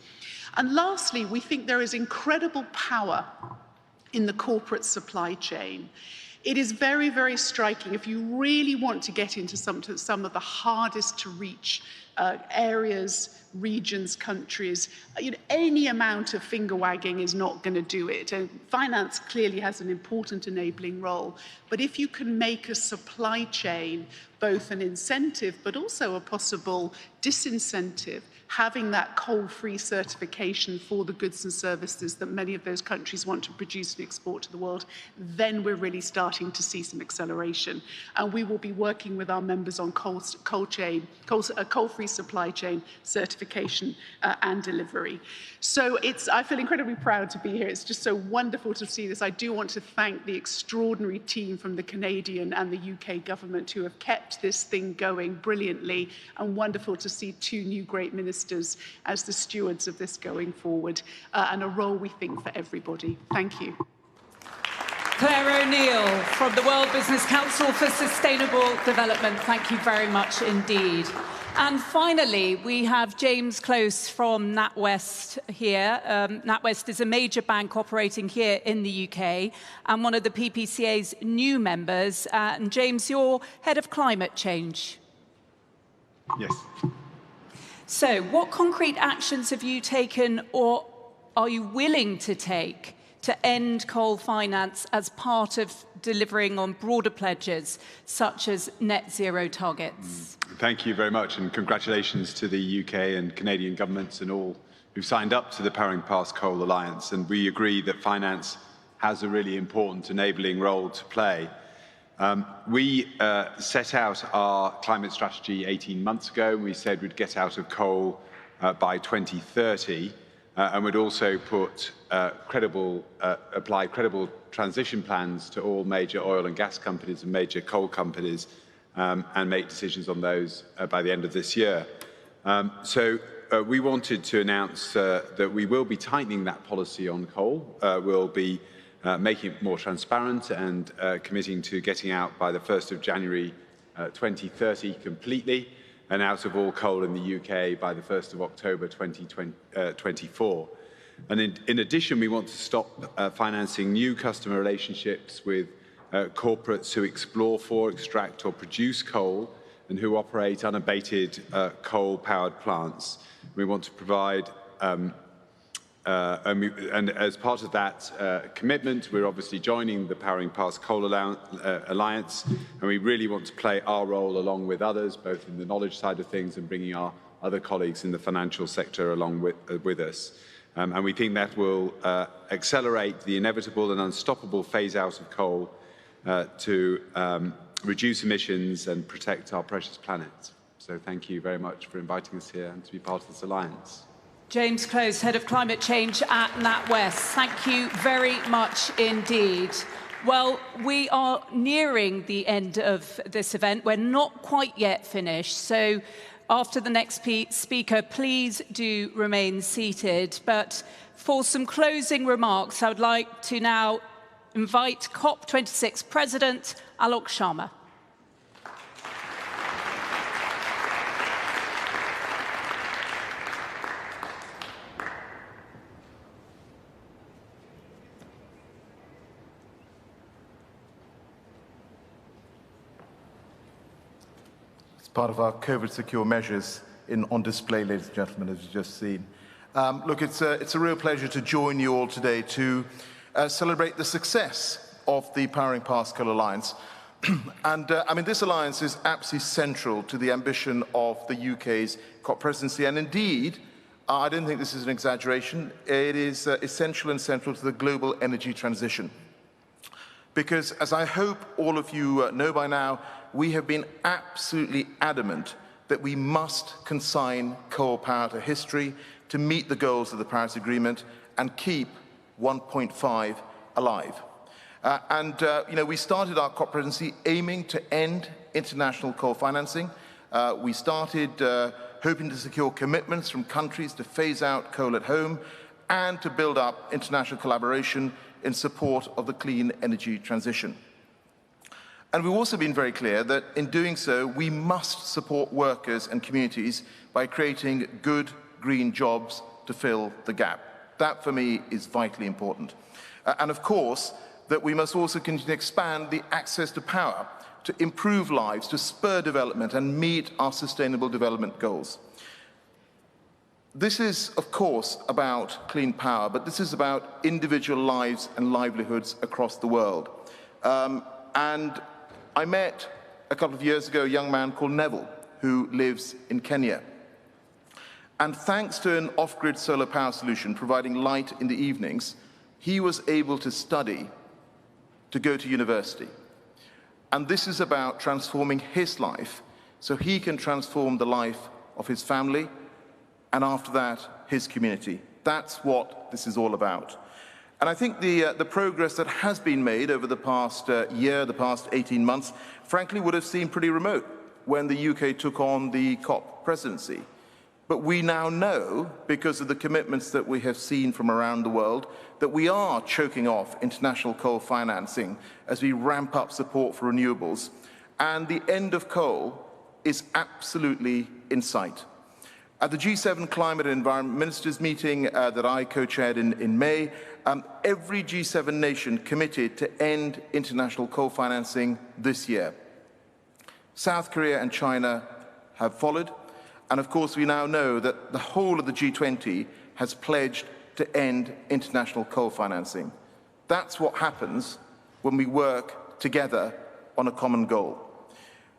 And lastly, we think there is incredible power in the corporate supply chain. It is very, very striking. If you really want to get into some of the hardest to reach areas, regions, countries, any amount of finger wagging is not going to do it. And finance clearly has an important enabling role. But if you can make a supply chain both an incentive, but also a possible disincentive, having that coal-free certification for the goods and services that many of those countries want to produce and export to the world, then we're really starting to see some acceleration. And we will be working with our members on coal-free supply chain certification and delivery. So I feel incredibly proud to be here. It's just so wonderful to see this. I do want to thank the extraordinary team from the Canadian and the UK government who have kept this thing going brilliantly, and wonderful to see 2 new great ministers as the stewards of this going forward, and a role we think for everybody. Thank you.
Claire O'Neill from the World Business Council for Sustainable Development. Thank you very much indeed. And finally, we have James Close from NatWest here. NatWest is a major bank operating here in the UK and one of the PPCA's new members. And James, you're head of climate change.
Yes.
So what concrete actions have you taken or are you willing to take to end coal finance as part of delivering on broader pledges such as net zero targets?
Thank you very much, and congratulations to the UK and Canadian governments and all who've signed up to the Powering Past Coal Alliance. And we agree that finance has a really important enabling role to play. We set out our climate strategy 18 months ago, and we said we'd get out of coal by 2030, and would also put apply credible transition plans to all major oil and gas companies and major coal companies, and make decisions on those by the end of this year. We wanted to announce that we will be tightening that policy on coal. We'll be making it more transparent and committing to getting out by the 1st of January 2030 completely, and out of all coal in the UK by the 1st of October 2024. And in addition, we want to stop financing new customer relationships with corporates who explore for, extract or produce coal and who operate unabated coal-powered plants. We want to provide, and as part of that commitment, we're obviously joining the Powering Past Coal Alliance, and we really want to play our role along with others, both in the knowledge side of things and bringing our other colleagues in the financial sector along with us. And we think that will accelerate the inevitable and unstoppable phase-out of coal to reduce emissions and protect our precious planet. So thank you very much for inviting us here and to be part of this alliance.
James Close, Head of Climate Change at NatWest. Thank you very much indeed. Well, we are nearing the end of this event. We're not quite yet finished, so after the next speaker, please do remain seated. But for some closing remarks, I would like to now invite COP26 President Alok Sharma.
Part of our COVID-secure measures on display, ladies and gentlemen, as you've just seen. Look, it's a real pleasure to join you all today to celebrate the success of the Powering Past Coal Alliance. And I mean, this alliance is absolutely central to the ambition of the UK's COP presidency. And indeed, I don't think this is an exaggeration, it is essential and central to the global energy transition. Because, as I hope all of you know by now, we have been absolutely adamant that we must consign coal power to history to meet the goals of the Paris Agreement and keep 1.5 alive. You know, we started our COP presidency aiming to end international coal financing. We started hoping to secure commitments from countries to phase out coal at home and to build up international collaboration in support of the clean energy transition. And we've also been very clear that in doing so, we must support workers and communities by creating good green jobs to fill the gap. That, for me, is vitally important. And of course, that we must also continue to expand the access to power to improve lives, to spur development and meet our sustainable development goals. This is, of course, about clean power, but this is about individual lives and livelihoods across the world. And I met a couple of years ago a young man called Neville, who lives in Kenya. And thanks to an off-grid solar power solution providing light in the evenings, he was able to study, to go to university. And this is about transforming his life so he can transform the life of his family and after that, his community. That's what this is all about. And I think the progress that has been made over the past year, the past 18 months, frankly would have seemed pretty remote when the UK took on the COP presidency. But we now know, because of the commitments that we have seen from around the world, that we are choking off international coal financing as we ramp up support for renewables. And the end of coal is absolutely in sight. At the G7 Climate and Environment Ministers meeting that I co-chaired in May, every G7 nation committed to end international coal financing this year. South Korea and China have followed, and of course we now know that the whole of the G20 has pledged to end international coal financing. That's what happens when we work together on a common goal.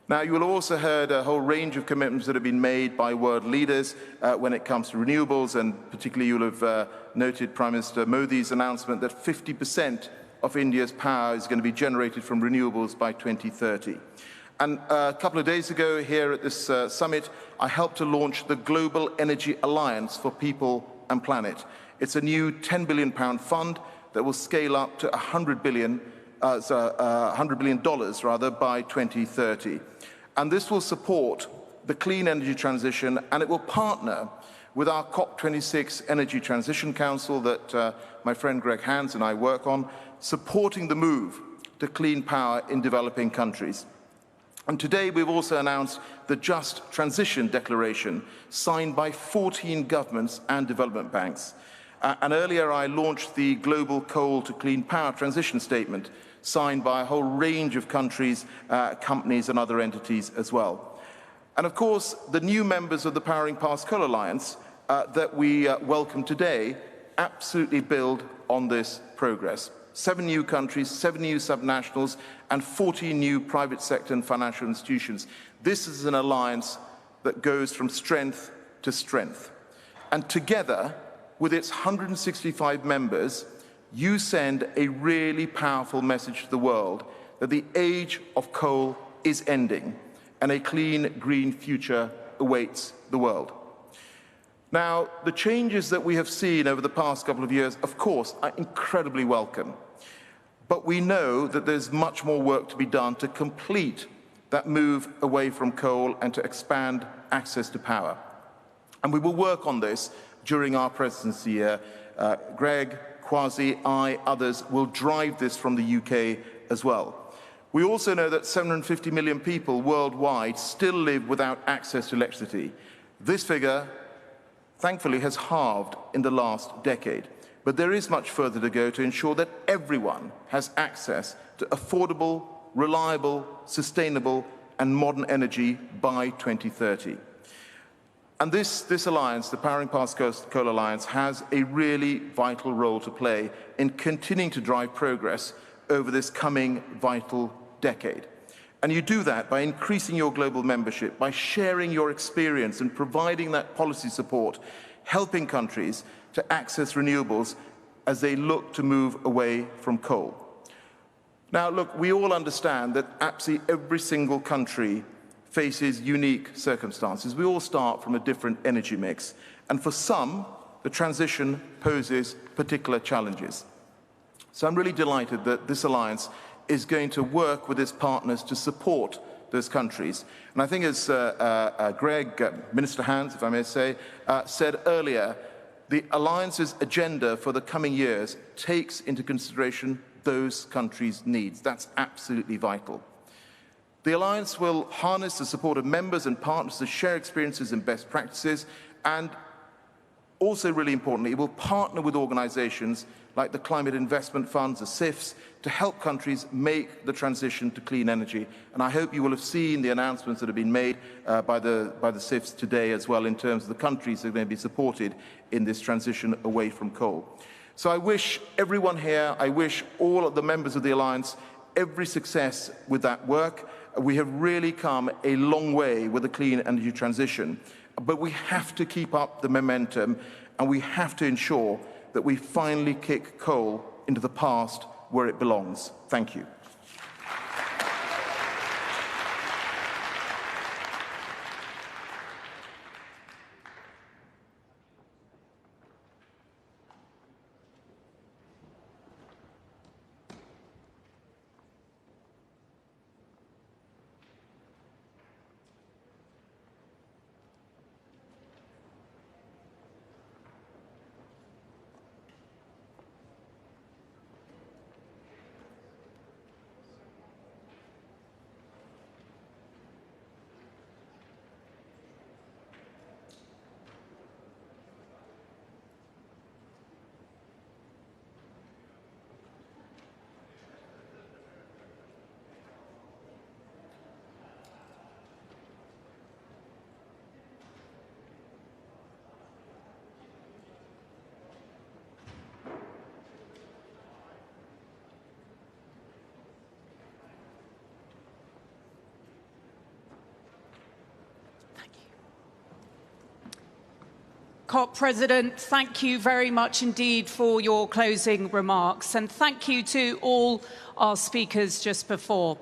Now, you will have also heard a whole range of commitments that have been made by world leaders when it comes to renewables, and particularly you'll have noted Prime Minister Modi's announcement that 50% of India's power is going to be generated from renewables by 2030. And a couple of days ago here at this summit, I helped to launch the Global Energy Alliance for People and Planet. It's a new £10 billion fund that will scale up to $100 billion by 2030. And this will support the clean energy transition, and it will partner with our COP26 Energy Transition Council that my friend Greg Hands and I work on, supporting the move to clean power in developing countries. And today we've also announced the Just Transition Declaration, signed by 14 governments and development banks. And earlier I launched the Global Coal to Clean Power Transition Statement, signed by a whole range of countries, companies and other entities as well. And of course, the new members of the Powering Past Coal Alliance that we welcome today absolutely build on this progress. 7 new countries, 7 new subnationals, and 14 new private sector and financial institutions. This is an alliance that goes from strength to strength. And together, with its 165 members, you send a really powerful message to the world that the age of coal is ending and a clean, green future awaits the world. Now, the changes that we have seen over the past couple of years, of course, are incredibly welcome. But we know that there's much more work to be done to complete that move away from coal and to expand access to power. And we will work on this during our presidency. Greg, Kwasi, I, others will drive this from the UK as well. We also know that 750 million people worldwide still live without access to electricity. This figure, thankfully, has halved in the last decade. But there is much further to go to ensure that everyone has access to affordable, reliable, sustainable, and modern energy by 2030. And this alliance, the Powering Past Coal Alliance, has a really vital role to play in continuing to drive progress over this coming vital decade. And you do that by increasing your global membership, by sharing your experience and providing that policy support, helping countries to access renewables as they look to move away from coal. Now, look, we all understand that absolutely every single country faces unique circumstances. We all start from a different energy mix. And for some, the transition poses particular challenges. So I'm really delighted that this alliance is going to work with its partners to support those countries. And I think as Greg, Minister Hands, if I may say, said earlier, the alliance's agenda for the coming years takes into consideration those countries' needs. That's absolutely vital. The alliance will harness the support of members and partners to share experiences and best practices, and also really importantly, it will partner with organizations like the Climate Investment Funds, the CIFs, to help countries make the transition to clean energy. And I hope you will have seen the announcements that have been made by the CIFs today as well in terms of the countries that are going to be supported in this transition away from coal. So I wish everyone here, I wish all of the members of the Alliance every success with that work. We have really come a long way with the clean energy transition, but we have to keep up the momentum and we have to ensure that we finally kick coal into the past where it belongs. Thank you.
COP President, thank you very much indeed for your closing remarks, and thank you to all our speakers just before.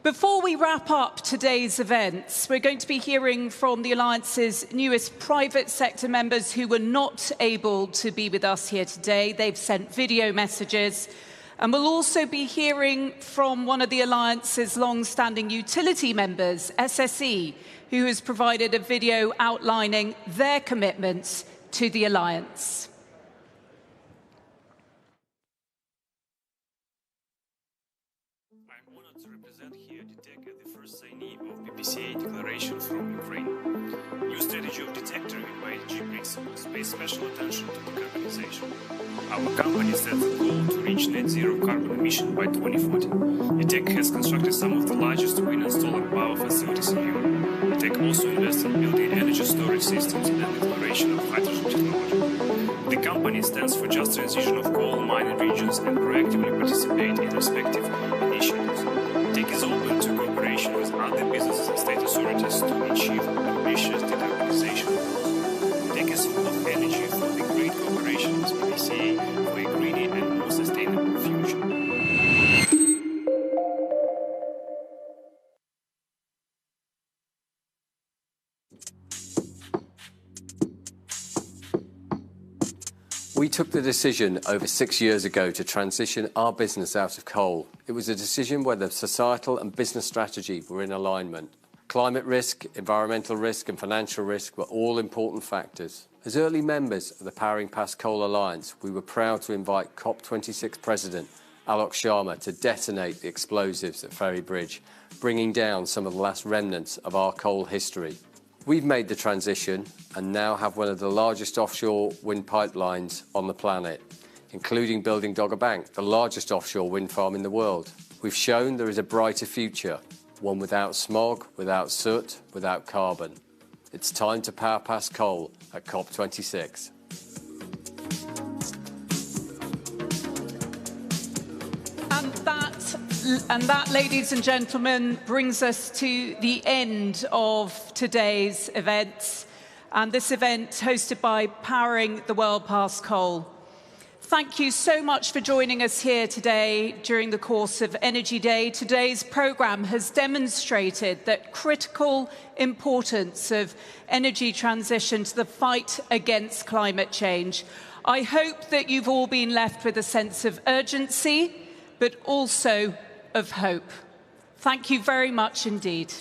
Before we wrap up today's events, we're going to be hearing from the Alliance's newest private sector members who were not able to be with us here today. They've sent video messages. And we'll also be hearing from one of the Alliance's long-standing utility members, SSE, who has provided a video outlining their commitments to the Alliance.
I'm honored to represent here DTEC as the first signee of PPCA declaration from Ukraine. New strategy of DTEC driven by ESG principles pays special attention to decarbonization. Our company sets the goal to reach net zero carbon emission by 2040. DTEC has constructed some of the largest wind and solar power facilities in Europe. DTEC also invests in building energy storage systems and exploration of hydrogen technology. The company stands for just transition of coal mining regions and proactively participate in respective initiatives. DTEC is open to cooperation with other businesses and state authorities to achieve ambitious decarbonization. DTEC is full of energy for the great cooperation with PPCA for a greener and more sustainable future.
We took the decision over 6 years ago to transition our business out of coal. It was a decision where the societal and business strategy were in alignment. Climate risk, environmental risk and financial risk were all important factors. As early members of the Powering Past Coal Alliance, we were proud to invite COP26 President Alok Sharma to detonate the explosives at Ferry Bridge, bringing down some of the last remnants of our coal history. We've made the transition and now have one of the largest offshore wind pipelines on the planet, including building Dogger Bank, the largest offshore wind farm in the world. We've shown there is a brighter future, one without smog, without soot, without carbon. It's time to power past coal at COP26.
And that, ladies and gentlemen, brings us to the end of today's events. And this event hosted by Powering the World Past Coal. Thank you so much for joining us here today during the course of Energy Day. Today's programme has demonstrated the critical importance of energy transition to the fight against climate change. I hope that you've all been left with a sense of urgency, but also of hope. Thank you very much indeed.